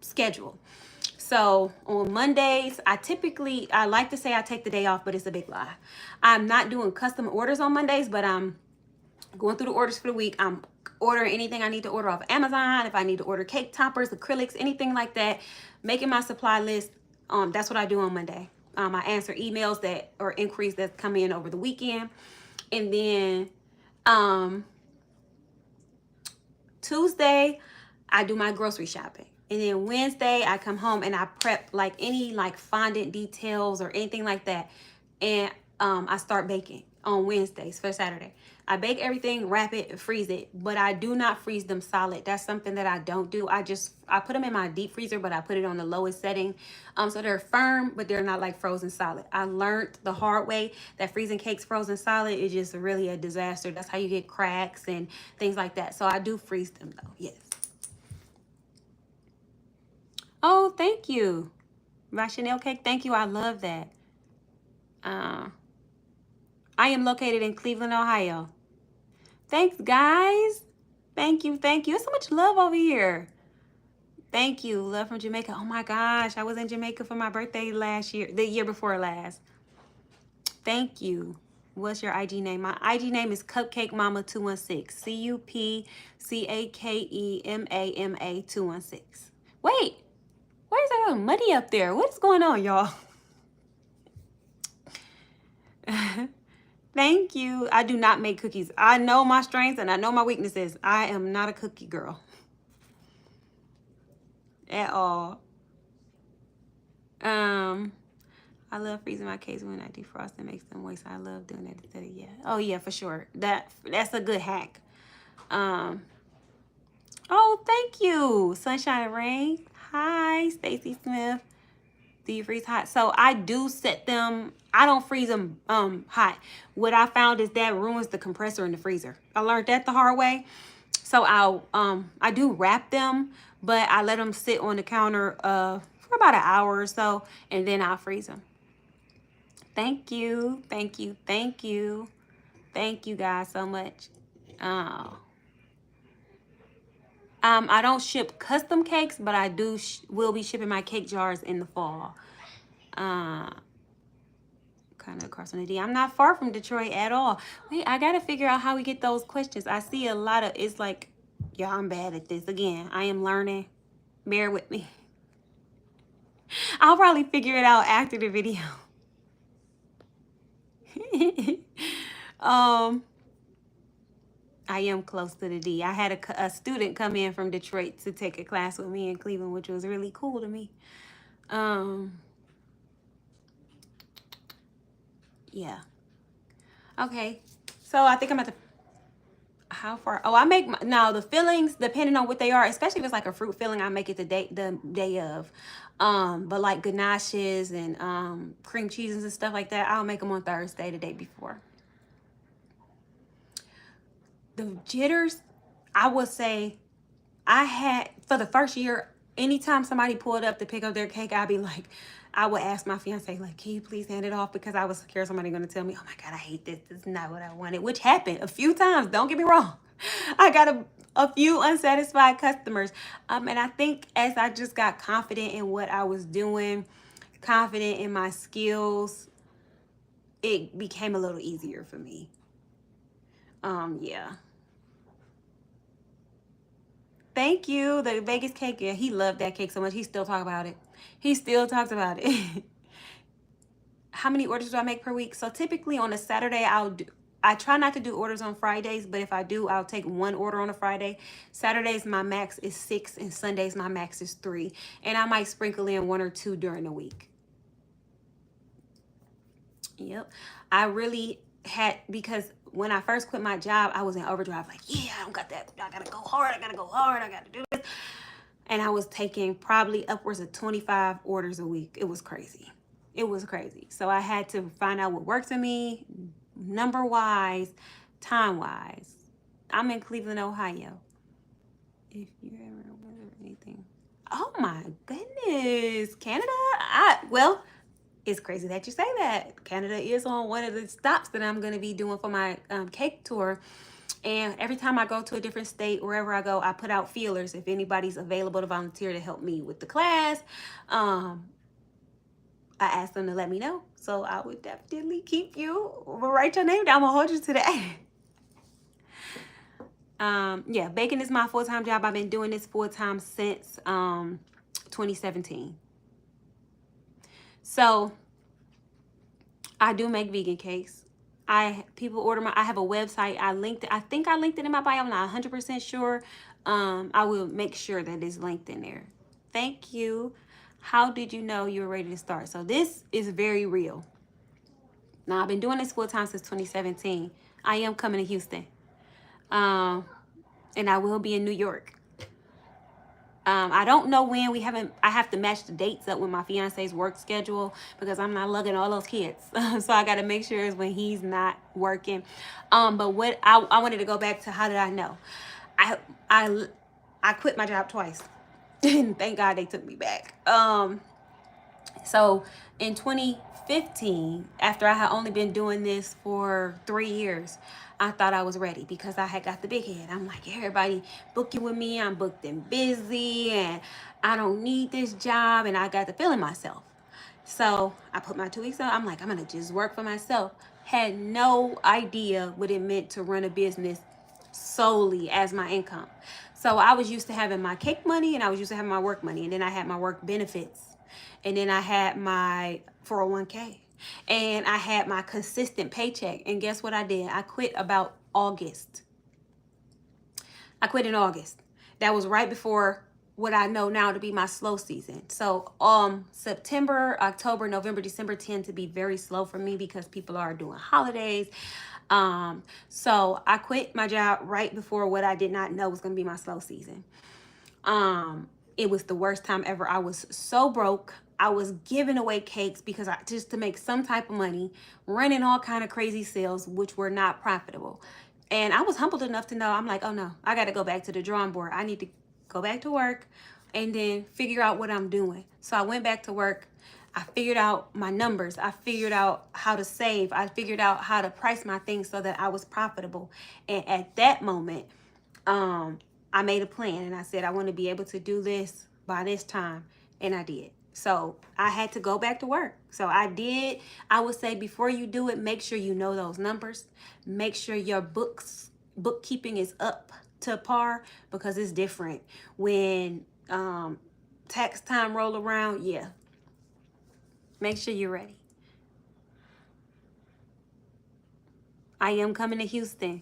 schedule. So on Mondays, I like to say I take the day off, but it's a big lie. I'm not doing custom orders on Mondays, but I'm going through the orders for the week. I'm ordering anything I need to order off Amazon. If I need to order cake toppers, acrylics, anything like that, making my supply list. That's what I do on Monday. I answer emails that or inquiries that come in over the weekend. And then Tuesday, I do my grocery shopping. And then Wednesday, I come home and I prep like any like fondant details or anything like that. And I start baking on Wednesdays for Saturday. I bake everything, wrap it, freeze it, but I do not freeze them solid. That's something that I don't do. I put them in my deep freezer, but I put it on the lowest setting. So they're firm, but they're not like frozen solid. I learned the hard way that freezing cakes frozen solid is just really a disaster. That's how you get cracks and things like that. So I do freeze them though, yes. Oh, thank you. My Chanel cake. Thank you. I love that. I am located in Cleveland, Ohio. Thanks, guys. Thank you. Thank you. There's so much love over here. Thank you. Love from Jamaica. Oh my gosh. I was in Jamaica for my birthday last year, the year before last. Thank you. What's your IG name? My IG name is CupCakeMama216. CupCakeMama 216. Wait, why is that muddy up there? What is going on, y'all? Thank you. I do not make cookies. I know my strengths and I know my weaknesses. I am not a cookie girl at all. I love freezing my cakes when I defrost and makes them moist. I love doing that instead of, yeah. Oh yeah, for sure. That's a good hack. Oh, thank you. Sunshine and Rain. Hi, Stacy Smith. Do you freeze hot? So I do set them. I don't freeze them hot. What I found is that ruins the compressor in the freezer. I learned that the hard way. So I do wrap them, but I let them sit on the counter for about an hour or so, and then I'll freeze them. Thank you. Thank you. Thank you. Thank you guys so much. I don't ship custom cakes, but I will be shipping my cake jars in the fall. Kind of across on the D. I'm not far from Detroit at all. Wait, I gotta figure out how we get those questions. I see a lot of, it's like, yeah, I'm bad at this. Again, I am learning. Bear with me. I'll probably figure it out after the video. I am close to the D. I had a student come in from Detroit to take a class with me in Cleveland, which was really cool to me. Yeah. Okay. So I think I'm at the, how far? Oh, I make now the fillings depending on what they are, especially if it's like a fruit filling, I make it the day of. But like ganaches and cream cheeses and stuff like that, I'll make them on Thursday, the day before. The jitters, I would say I had, for the first year, anytime somebody pulled up to pick up their cake, I'd be like, I would ask my fiance, like, can you please hand it off? Because I was scared somebody going to tell me, oh my God, I hate this. This is not what I wanted, which happened a few times. Don't get me wrong. I got a few unsatisfied customers. And I think as I just got confident in what I was doing, confident in my skills, it became a little easier for me. Yeah. Thank you. The Vegas cake. Yeah, he loved that cake so much. He still talks about it. He still talks about it. How many orders do I make per week? So typically on a Saturday, I try not to do orders on Fridays, but if I do, I'll take one order on a Friday. Saturdays, my max is 6, and Sundays, my max is 3. And I might sprinkle in 1 or 2 during the week. Yep. I really had, because when I first quit my job, I was in overdrive. Like, yeah, I don't got that. I got to go hard. I got to go hard. I got to do this. And I was taking probably upwards of 25 orders a week. It was crazy. It was crazy. So I had to find out what worked for me, number-wise, time-wise. I'm in Cleveland, Ohio. If you ever order anything. Oh my goodness. Canada? Well, it's crazy that you say that. Canada is on one of the stops that I'm going to be doing for my cake tour. And every time I go to a different state, wherever I go, I put out feelers if anybody's available to volunteer to help me with the class. I asked them to let me know. So I would definitely keep you, write your name down, I'm gonna hold you to that. Yeah, baking is my full-time job. I've been doing this full-time since 2017. So I do make vegan cakes. People order I have a website. I think I linked it in my bio. I'm not 100% sure. I will make sure that it's linked in there. Thank you. How did you know you were ready to start? So this is very real. Now I've been doing this full time since 2017. I am coming to Houston. And I will be in New York. I don't know when. I have to match the dates up with my fiance's work schedule because I'm not lugging all those kids. So I got to make sure it's when he's not working. But what I wanted to go back to, how did I know? I quit my job twice. And thank God they took me back. So in 2015, after I had only been doing this for 3 years, I thought I was ready because I had got the big head. I'm like, everybody booking with me. I'm booked and busy and I don't need this job. And I got the feeling myself. So I put my 2 weeks out. I'm like, I'm going to just work for myself. Had no idea what it meant to run a business solely as my income. So I was used to having my cake money and I was used to having my work money. And then I had my work benefits. And then I had my 401k. And I had my consistent paycheck. And guess what I did? I quit about August. I quit in August. That was right before what I know now to be my slow season. So September, October, November, December tend to be very slow for me because people are doing holidays. So I quit my job right before what I did not know was going to be my slow season. It was the worst time ever. I was so broke. I was giving away cakes because just to make some type of money, running all kind of crazy sales, which were not profitable. And I was humbled enough to know, I'm like, oh no, I got to go back to the drawing board. I need to go back to work and then figure out what I'm doing. So I went back to work. I figured out my numbers. I figured out how to save. I figured out how to price my things so that I was profitable. And at that moment, I made a plan and I said, I want to be able to do this by this time. And I did. So I had to go back to work. So I did. I would say before you do it, make sure you know those numbers. Make sure your bookkeeping is up to par because it's different when tax time roll around. Yeah. Make sure you're ready. I am coming to Houston.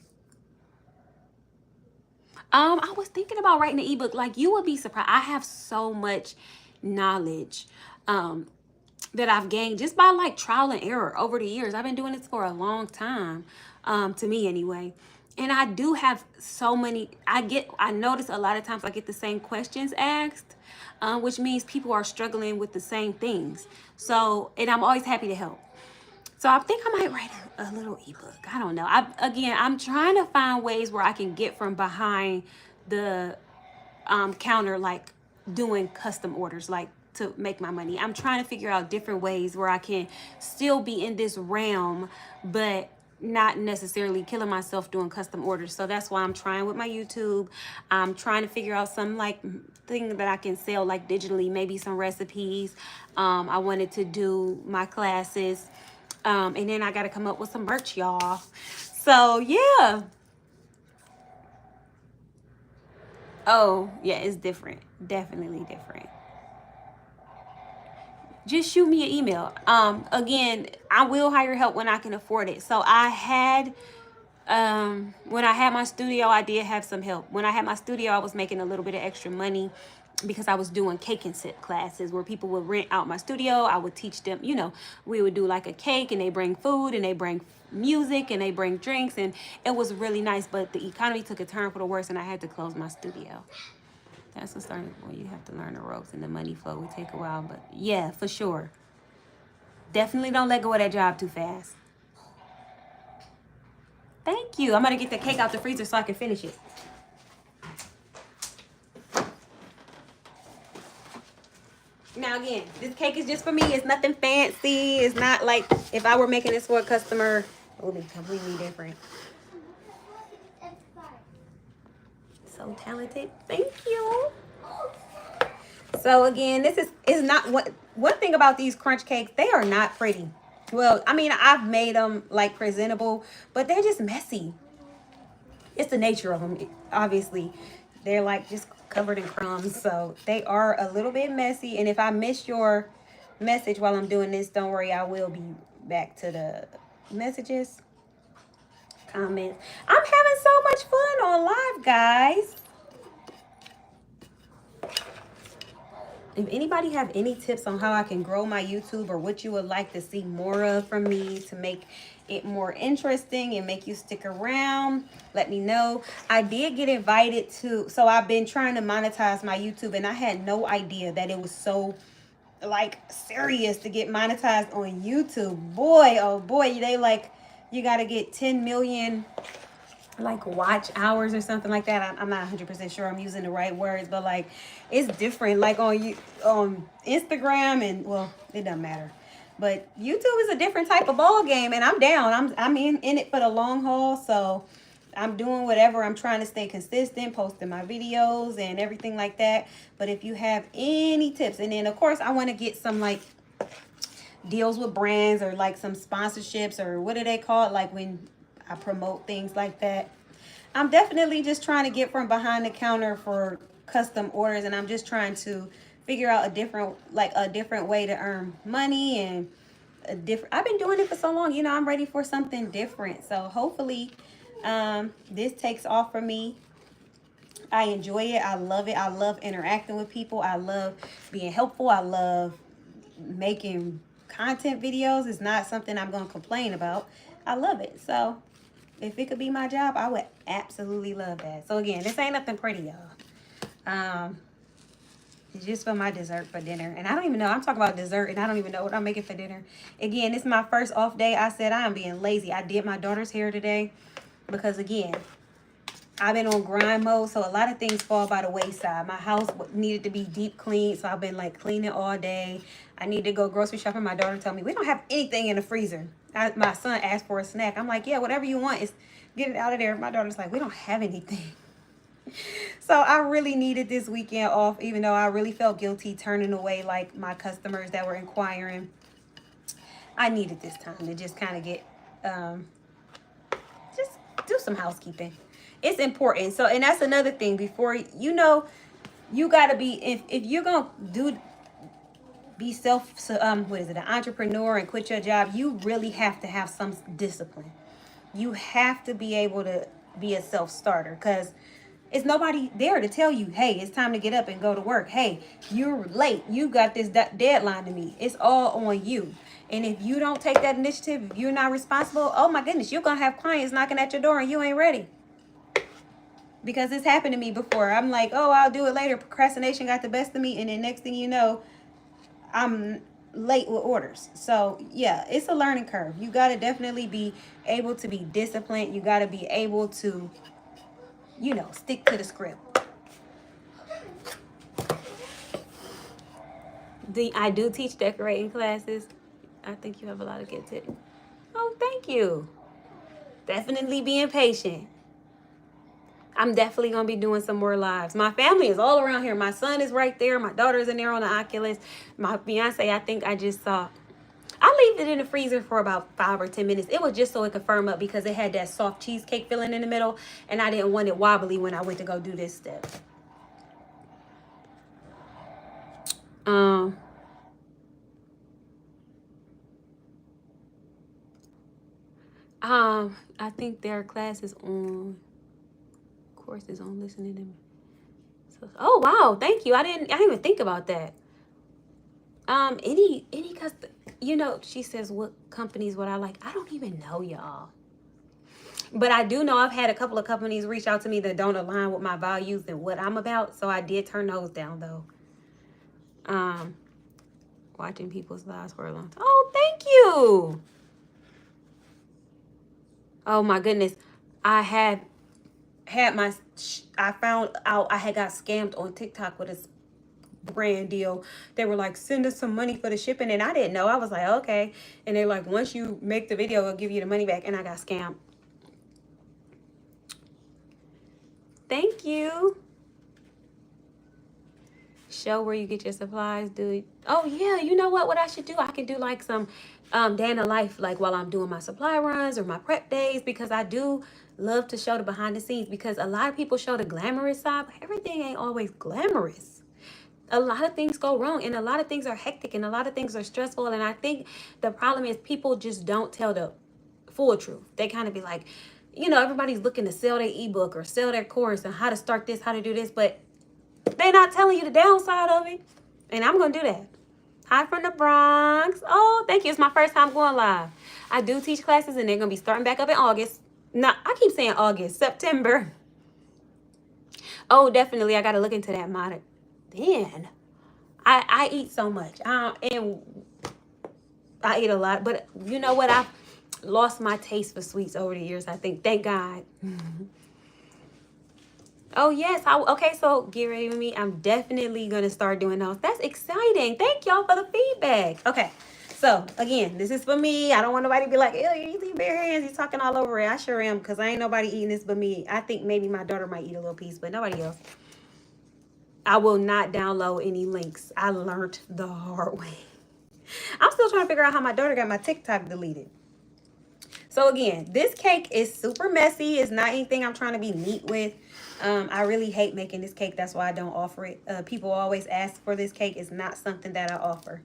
I was thinking about writing an ebook. Like, you would be surprised. I have so much knowledge that I've gained just by like trial and error over the years. I've been doing this for a long time, to me anyway. And I do have so many, I notice a lot of times I get the same questions asked, which means people are struggling with the same things. So, and I'm always happy to help. So I think I might write a little ebook. I don't know. I'm trying to find ways where I can get from behind the counter, like doing custom orders, like to make my money. I'm trying to figure out different ways where I can still be in this realm, but not necessarily killing myself doing custom orders. So that's why I'm trying with my YouTube. I'm trying to figure out some like thing that I can sell like digitally, maybe some recipes. I wanted to do my classes. And then I got to come up with some merch, y'all. So, yeah. Oh, yeah, it's different. Definitely different. Just shoot me an email. Again, I will hire help when I can afford it. So I had, when I had my studio, I did have some help. When I had my studio, I was making a little bit of extra money because I was doing cake and sip classes where people would rent out my studio. I would teach them, we would do like a cake and they bring food and they bring music and they bring drinks, and it was really nice. But the economy took a turn for the worse and I had to close my studio. That's what's starting. Well, you have to learn the ropes and the money flow would take a while, but yeah, for sure. Definitely don't let go of that job too fast. Thank you. I'm gonna get the cake out the freezer so I can finish it. Now again, this cake is just for me. It's nothing fancy. It's not like if I were making this for a customer, it would be completely different. So talented. Thank you. So again, this is not one thing about these crunch cakes. They are not pretty. Well, I mean, I've made them like presentable, but they're just messy. It's the nature of them. Obviously, they're like just covered in crumbs, so they are a little bit messy. And if I miss your message while I'm doing this, don't worry, I will be back to the messages, comments. I'm having so much fun on live, guys. If anybody have any tips on how I can grow my YouTube or what you would like to see more of from me to make it more interesting and make you stick around, let me know. I did get invited to, so I've been trying to monetize my YouTube and I had no idea that it was so like serious to get monetized on YouTube. Boy, oh boy, they like, you got to get 10 million like watch hours or something like that. I'm not 100% sure I'm using the right words, but like it's different. Like on Instagram and well, it doesn't matter. But YouTube is a different type of ball game, and I'm down. I'm in it for the long haul, so I'm doing whatever. I'm trying to stay consistent, posting my videos and everything like that. But if you have any tips, and then of course I want to get some like deals with brands or like some sponsorships or what do they call it? Like when I promote things like that. I'm definitely just trying to get from behind the counter for custom orders, and I'm just trying to figure out a different way to earn money and a different. I've been doing it for so long, you know. I'm ready for something different. So hopefully, this takes off for me. I enjoy it. I love it. I love interacting with people. I love being helpful. I love making content videos. It's not something I'm going to complain about. I love it. So if it could be my job, I would absolutely love that. So again, this ain't nothing pretty, y'all. It's just for my dessert for dinner. And I don't even know. I'm talking about dessert and I don't even know what I'm making for dinner. Again, this is my first off day. I said I am being lazy. I did my daughter's hair today because again, I've been on grind mode, so a lot of things fall by the wayside. My house needed to be deep cleaned, so I've been like cleaning all day. I need to go grocery shopping. My daughter told me, we don't have anything in the freezer. My son asked for a snack. I'm like, yeah, whatever you want, is get it out of there. My daughter's like, we don't have anything. So I really needed this weekend off, even though I really felt guilty turning away like my customers that were inquiring. I needed this time to just kind of get, just do some housekeeping. It's important. So, and that's another thing. Before you know, you gotta be if you're gonna be an entrepreneur and quit your job, you really have to have some discipline. You have to be able to be a self-starter because it's nobody there to tell you, hey, it's time to get up and go to work. Hey, you're late. You got this deadline to meet. It's all on you. And if you don't take that initiative, if you're not responsible, oh my goodness, you're gonna have clients knocking at your door and you ain't ready. Because it's happened to me before. I'm like, oh, I'll do it later. Procrastination got the best of me. And then next thing you know, I'm late with orders. So, yeah, it's a learning curve. You got to definitely be able to be disciplined. You got to be able to, you know, stick to the script. I do teach decorating classes. I think you have a lot of good tips. Oh, thank you. Definitely being patient. I'm definitely going to be doing some more lives. My family is all around here. My son is right there. My daughter's in there on the Oculus. My fiance, I think I just saw. I leave it in the freezer for about 5 or 10 minutes. It was just so it could firm up because it had that soft cheesecake filling in the middle. And I didn't want it wobbly when I went to go do this step. I think their class is on. Course is on listening to me. So, oh wow, thank you. I didn't even think about that. Any custom, you know, she says what companies would I like? I don't even know, y'all. But I do know I've had a couple of companies reach out to me that don't align with my values and what I'm about. So I did turn those down though. Watching people's lives for a long time. Oh, thank you. Oh my goodness. I found out I had got scammed on TikTok with a brand deal. They were like, send us some money for the shipping. And I didn't know. I was like, okay. And they're like, once you make the video, we'll give you the money back. And I got scammed. Thank you. Show where you get your supplies, dude. Oh yeah, you know what I should do? I can do like some day in the life, like while I'm doing my supply runs or my prep days, because I do love to show the behind the scenes, because a lot of people show the glamorous side, but everything ain't always glamorous. A lot of things go wrong, and a lot of things are hectic, and a lot of things are stressful. And I think the problem is people just don't tell the full truth. They kind of be like, you know, everybody's looking to sell their ebook or sell their course and how to start this, how to do this, but they're not telling you the downside of it. And I'm going to do that. Hi from the Bronx. Oh, thank you. It's my first time going live. I do teach classes, and they're going to be starting back up in August. No, I keep saying August. September. Oh, definitely. I got to look into that modern. Man, I eat so much. And I eat a lot. But you know what? lost my taste for sweets over the years, I think. Thank God. Oh, yes. Okay, so get ready with me. I'm definitely going to start doing those. That's exciting. Thank y'all for the feedback. Okay. So, again, this is for me. I don't want nobody to be like, ew, you eating bare hands. You're talking all over it. I sure am, because I ain't nobody eating this but me. I think maybe my daughter might eat a little piece, but nobody else. I will not download any links. I learned the hard way. I'm still trying to figure out how my daughter got my TikTok deleted. So again, this cake is super messy. It's not anything I'm trying to be neat with. I really hate making this cake. That's why I don't offer it. People always ask for this cake. It's not something that I offer.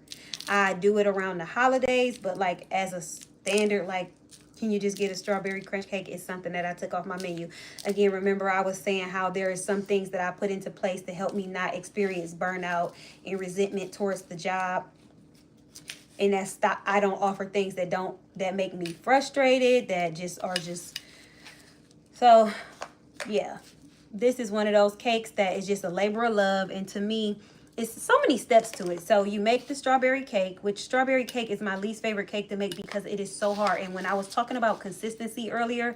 I do it around the holidays, but like as a standard, like, can you just get a strawberry crunch cake? Is something that I took off my menu. Again, remember I was saying how there are some things that I put into place to help me not experience burnout and resentment towards the job. And I don't offer things that make me frustrated, that just are just. So yeah, this is one of those cakes that is just a labor of love. And to me, it's so many steps to it. So you make the strawberry cake, which strawberry cake is my least favorite cake to make because it is so hard. And when I was talking about consistency earlier,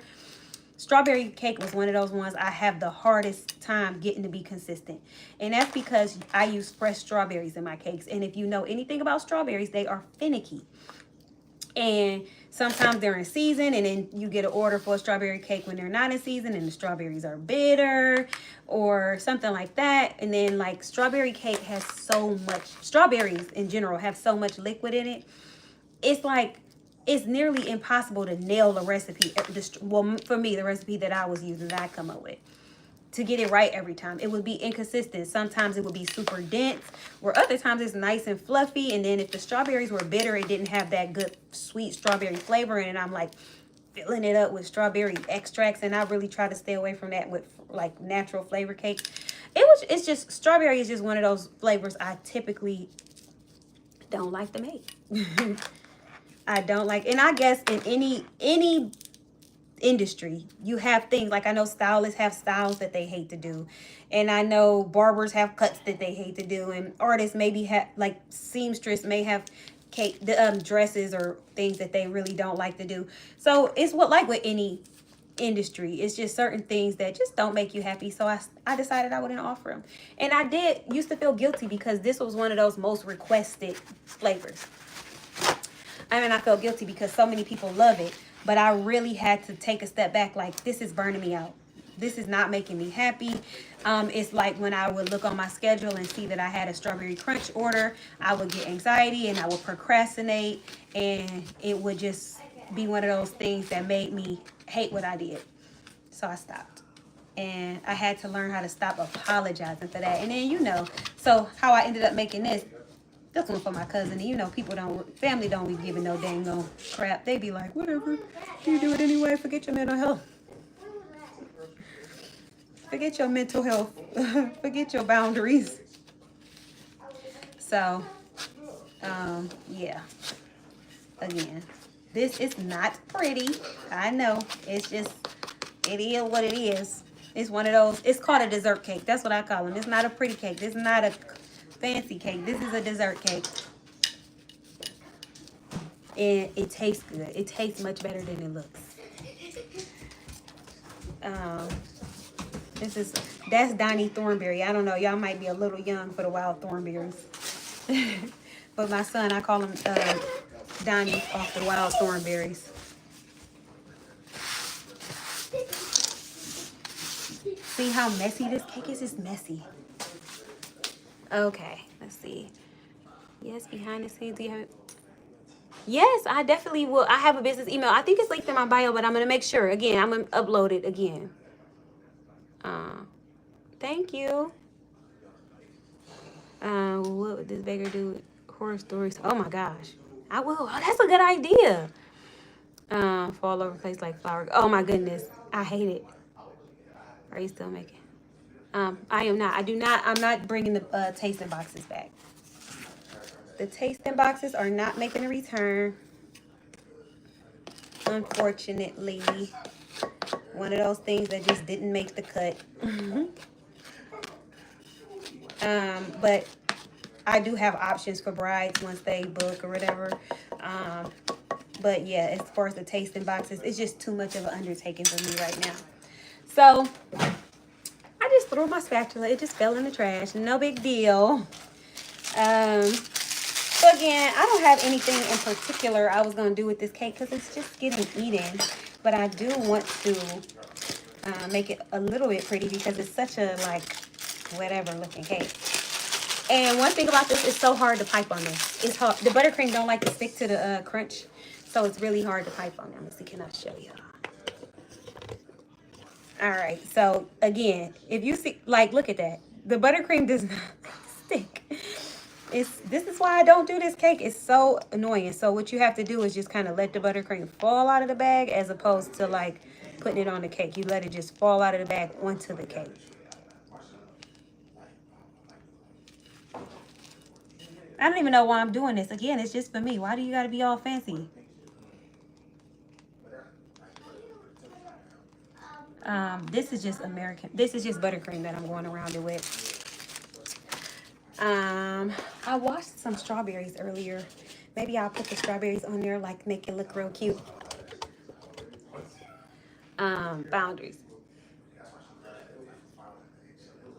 strawberry cake was one of those ones I have the hardest time getting to be consistent. And that's because I use fresh strawberries in my cakes. And if you know anything about strawberries, they are finicky. And sometimes they're in season, and then you get an order for a strawberry cake when they're not in season and the strawberries are bitter or something like that. And then like strawberry cake has so much, strawberries in general have so much liquid in it. It's like, it's nearly impossible to nail a recipe. Well, for me, the recipe that I was using, that I come up with, to get it right every time. It would be inconsistent. Sometimes it would be super dense, where other times it's nice and fluffy. And then if the strawberries were bitter, it didn't have that good sweet strawberry flavor. And I'm like filling it up with strawberry extracts. And I really try to stay away from that with like natural flavor cake. It's just, strawberry is just one of those flavors I typically don't like to make. I don't like, and I guess in any industry, you have things like, I know stylists have styles that they hate to do, and I know barbers have cuts that they hate to do, and artists maybe have, like seamstress may have dresses or things that they really don't like to do. So it's like with any industry, it's just certain things that just don't make you happy. So I decided I wouldn't offer them. And I used to feel guilty because this was one of those most requested flavors. I felt guilty because so many people love it, but I really had to take a step back. Like, this is burning me out. This is not making me happy. It's like when I would look on my schedule and see that I had a strawberry crunch order, I would get anxiety and I would procrastinate, and it would just be one of those things that made me hate what I did. So I stopped. And I had to learn how to stop apologizing for that. And then, so how I ended up making this one for my cousin. And family don't be giving no dang no crap. They be like, whatever, you do it anyway. Forget your mental health. Forget your mental health. Forget your boundaries. So, yeah. Again, this is not pretty. I know. It is what it is. It's one of those. It's called a dessert cake. That's what I call them. It's not a pretty cake. This is not a fancy cake. This is a dessert cake. And it tastes good. It tastes much better than it looks. That's Donnie Thornberry. I don't know. Y'all might be a little young for the wild thornberries. But my son, I call him Donnie off the wild thornberries. See how messy this cake is? It's messy. Okay, let's see. Yes, behind the scenes, do you have it? Yes, I definitely will. I have a business email. I think it's linked in my bio, but I'm going to make sure. Again, I'm going to upload it again. Thank you. What would this beggar do with horror stories? Oh my gosh. I will. Oh, that's a good idea. Fall over the place like flour. Oh my goodness. I hate it. Are you still making? I am not. I'm not bringing the tasting boxes back. The tasting boxes are not making a return. Unfortunately. One of those things that just didn't make the cut. But I do have options for brides once they book or whatever. But yeah, as far as the tasting boxes, it's just too much of an undertaking for me right now. So I just threw my spatula. It just fell in the trash. No big deal. So again, I don't have anything in particular I was going to do with this cake because it's just getting eaten. But I do want to make it a little bit pretty because it's such a, like, whatever looking cake. And one thing about this, it's so hard to pipe on this. It's hard. The buttercream don't like to stick to the crunch. So it's really hard to pipe on. Let me see. Can I show you? All right. So again, if you see, like, look at that. The buttercream does not stick. This is why I don't do this cake. It's so annoying. So what you have to do is just kind of let the buttercream fall out of the bag as opposed to like putting it on the cake. You let it just fall out of the bag onto the cake. I don't even know why I'm doing this. Again, it's just for me. Why do you got to be all fancy? This is just American. This is just buttercream that I'm going around it with. I washed some strawberries earlier. Maybe I'll put the strawberries on there, like make it look real cute. Boundaries.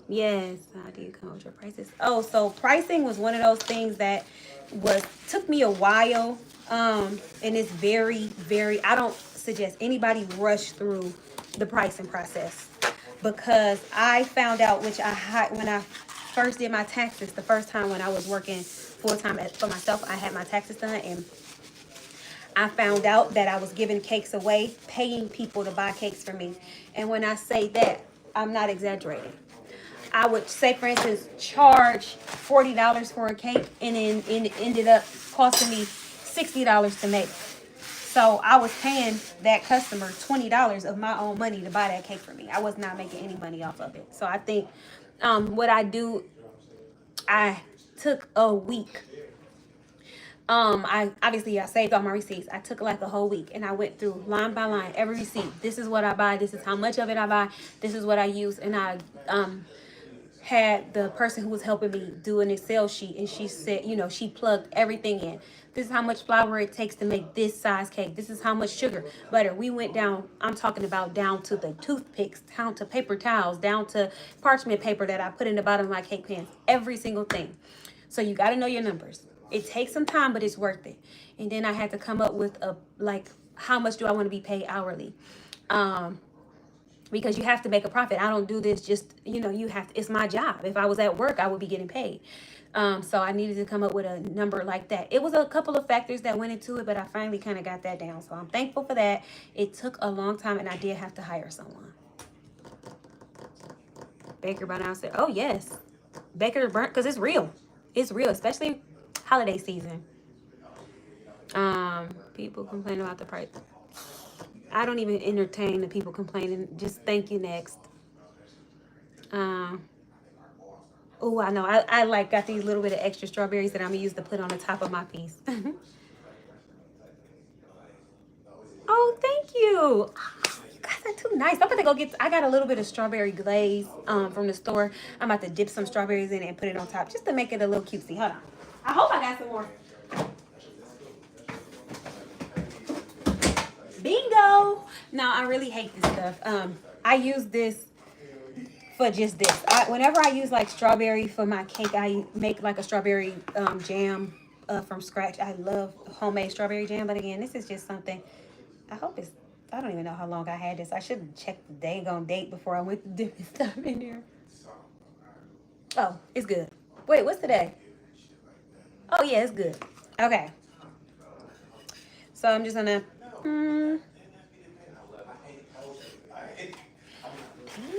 Yes, how do you come up with your prices? Oh, so pricing was one of those things that took me a while. And it's very, very, I don't suggest anybody rush through the pricing process because I found out, which I had when I first did my taxes, the first time when I was working full-time for myself, I had my taxes done, and I found out that I was giving cakes away, paying people to buy cakes for me. And when I say that, I'm not exaggerating. I would say, for instance, charge $40 for a cake, and then it ended up costing me $60 to make. So I was paying that customer $20 of my own money to buy that cake for me. I was not making any money off of it. So I think what I do, I took a week. I saved all my receipts. I took like a whole week and I went through line by line every receipt. This is what I buy. This is how much of it I buy. This is what I use. And I had the person who was helping me do an Excel sheet, and she said, she plugged everything in. This is how much flour it takes to make this size cake. This is how much sugar, butter. We went down, I'm talking about down to the toothpicks, down to paper towels, down to parchment paper that I put in the bottom of my cake pans, every single thing. So you got to know your numbers. It takes some time, but it's worth it. And then I had to come up with how much do I want to be paid hourly? Because you have to make a profit. I don't do this just, it's my job. If I was at work, I would be getting paid. So I needed to come up with a number like that. It was a couple of factors that went into it, but I finally kind of got that down. So I'm thankful for that. It took a long time, and I did have to hire someone. Baker by now said, oh, yes. Baker burnt, because it's real. It's real, especially holiday season. People complain about the price. I don't even entertain the people complaining. Just thank you next. Oh, I know. I got these little bit of extra strawberries that I'm gonna use to put on the top of my piece. Oh, thank you. Oh, you guys are too nice. I'm gonna go I got a little bit of strawberry glaze from the store. I'm about to dip some strawberries in it and put it on top just to make it a little cutesy. Hold on. I hope I got some more. Bingo. No, I really hate this stuff. I use this for just this. Whenever I use like strawberry for my cake, I make like a strawberry jam from scratch. I love homemade strawberry jam, but again, this is just something. I don't even know how long I had this. I should have checked the dang date before I went to different stuff in there. Oh, it's good. Wait, what's today? Oh yeah, it's good. Okay. So I'm just gonna.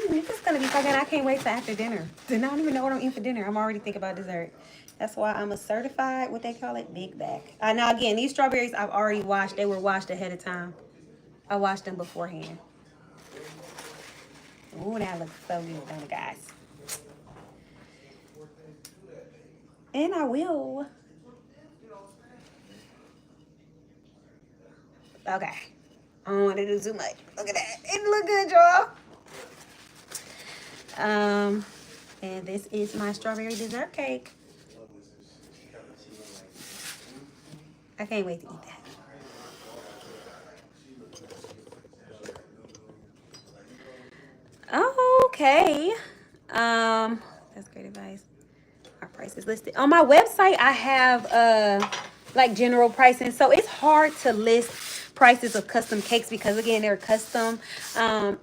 This is gonna be fucking. I can't wait till after dinner. I don't even know what I'm eating for dinner. I'm already thinking about dessert. That's why I'm a certified, what they call it, big back. Now again, these strawberries I've already washed. They were washed ahead of time. I washed them beforehand. Ooh, that looks so good, don't it, guys? And I will. Okay. I don't want to do too much. Look at that. It look good, y'all. And this is my strawberry dessert cake. I can't wait to eat that. Okay. That's great advice. Our price is listed on my website. I have like general pricing, so it's hard to list prices of custom cakes because again they're custom.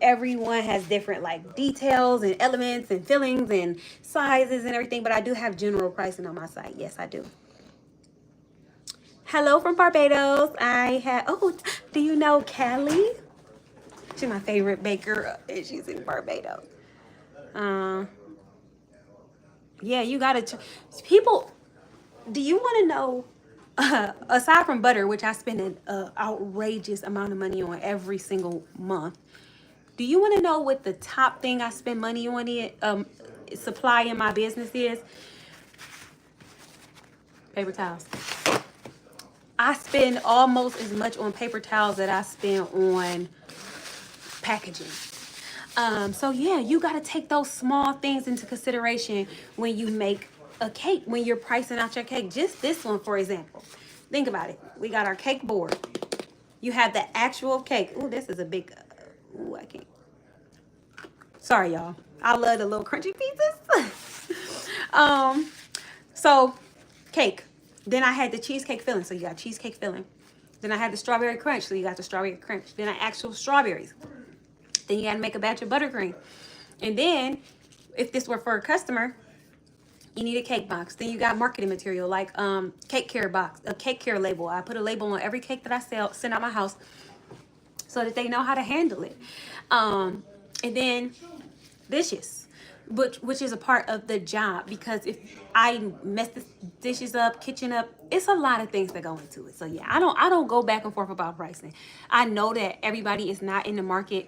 Everyone has different like details and elements and fillings and sizes and everything, but I do have general pricing on my site. Yes, I do. Hello from Barbados. I have, oh, do you know Callie? She's my favorite baker and she's in Barbados. um yeah, you gotta people, do you want to know, aside from butter, which I spend an outrageous amount of money on every single month, do you want to know what the top thing I spend money on it, supply in my business is? Paper towels. I spend almost as much on paper towels that I spend on packaging. So yeah, you got to take those small things into consideration when you make a cake, when you're pricing out your cake. Just this one, for example. Think about it. We got our cake board. You have the actual cake. Ooh, this is a big, ooh, I can't. Sorry, y'all. I love the little crunchy pieces. So cake. Then I had the cheesecake filling. So you got cheesecake filling. Then I had the strawberry crunch. So you got the strawberry crunch. Then I actual strawberries. Then you got to make a batch of buttercream. And then, if this were for a customer, you need a cake box. Then you got marketing material like cake care box, a cake care label. I put a label on every cake that I send out my house so that they know how to handle it. And then dishes, which is a part of the job, because if I mess the dishes up, kitchen up, it's a lot of things that go into it. So yeah, I don't go back and forth about pricing. I know that everybody is not in the market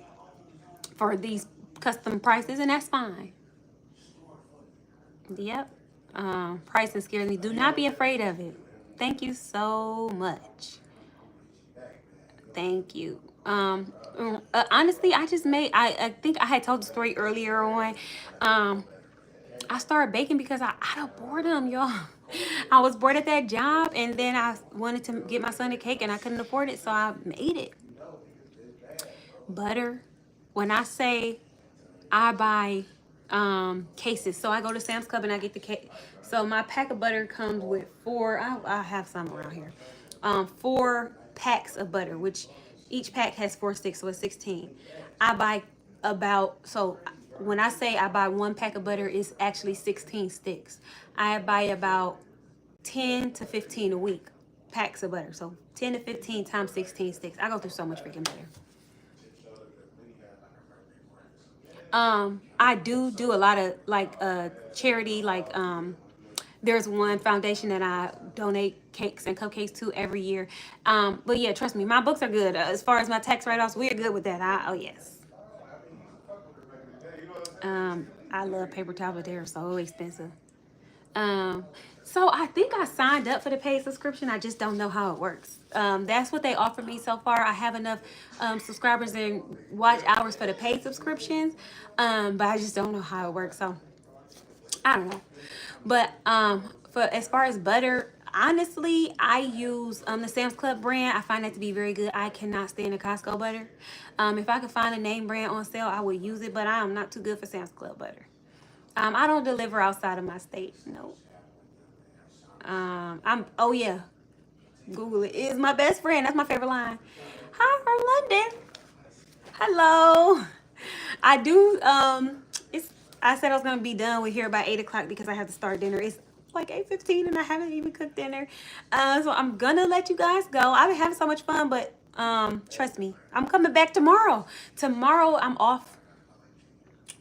for these custom prices, and that's fine. Yep. Pricing scares me. Do not be afraid of it. Thank you so much. Thank you. Honestly, I think I had told the story earlier on. I started baking because out of boredom, y'all. I was bored at that job, and then I wanted to get my son a cake, and I couldn't afford it, so I made it. Butter. When I say I buy cases, so I go to Sam's Club and I get the cake. So my pack of butter comes with four. I have some around here. 4 packs of butter, which each pack has 4 sticks, so it's 16. I buy about, so when I say I buy 1 pack of butter, it's actually 16 sticks. I buy about 10 to 15 a week packs of butter. So 10 to 15 times 16 sticks. I go through so much freaking butter. I do a lot of like charity, like there's one foundation that I donate cakes and cupcakes to every year. But yeah, trust me, my books are good. As far as my tax write-offs, we're good with that. Oh yes. I love paper towels, but they're so expensive. Um, so I think I signed up for the paid subscription. I just don't know how it works. That's what they offered me so far. I have enough subscribers and watch hours for the paid subscriptions, but I just don't know how it works. So I don't know. But for as far as butter, honestly, I use the Sam's Club brand. I find that to be very good. I cannot stand the Costco butter. If I could find a name brand on sale, I would use it, but I am not too good for Sam's Club butter. I don't deliver outside of my state. No. Oh yeah. Google it. It's my best friend. That's my favorite line. Hi from London. Hello. I do it's I said I was gonna be done with here by 8 o'clock because I have to start dinner. It's like 8:15 and I haven't even cooked dinner. So I'm gonna let you guys go. I've been having so much fun, but trust me, I'm coming back tomorrow. Tomorrow I'm off.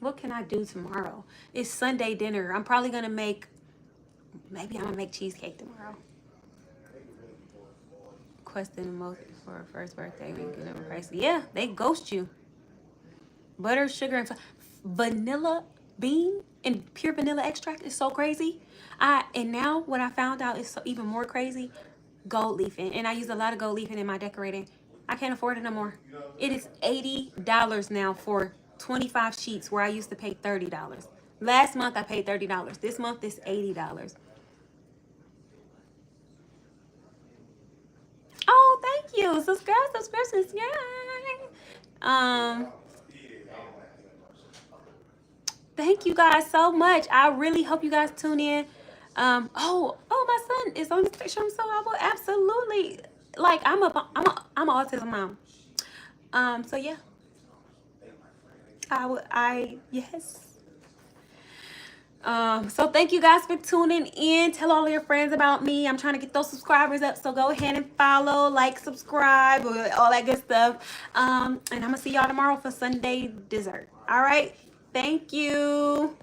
What can I do tomorrow? It's Sunday dinner. I'm probably gonna make, maybe I'm gonna make cheesecake tomorrow. Question the most for her first birthday. We get them price. Yeah, they ghost you. Butter, sugar, and vanilla bean and pure vanilla extract is so crazy. And now what I found out is so even more crazy. Gold leafing, and I use a lot of gold leafing in my decorating. I can't afford it no more. It is $80 now for 25 sheets, where I used to pay $30. Last month I paid $30. This month it's $80. Oh, thank you. Subscriptions, yay. Um, Thank you guys so much. I really hope you guys tune in. My son is on the spectrum, so I will absolutely like. I'm an autism mom. So yeah, yes. So thank you guys for tuning in. Tell all of your friends about me. I'm trying to get those subscribers up, so go ahead and follow, like, subscribe, all that good stuff. And I'm gonna see y'all tomorrow for Sunday dessert. All right. Thank you.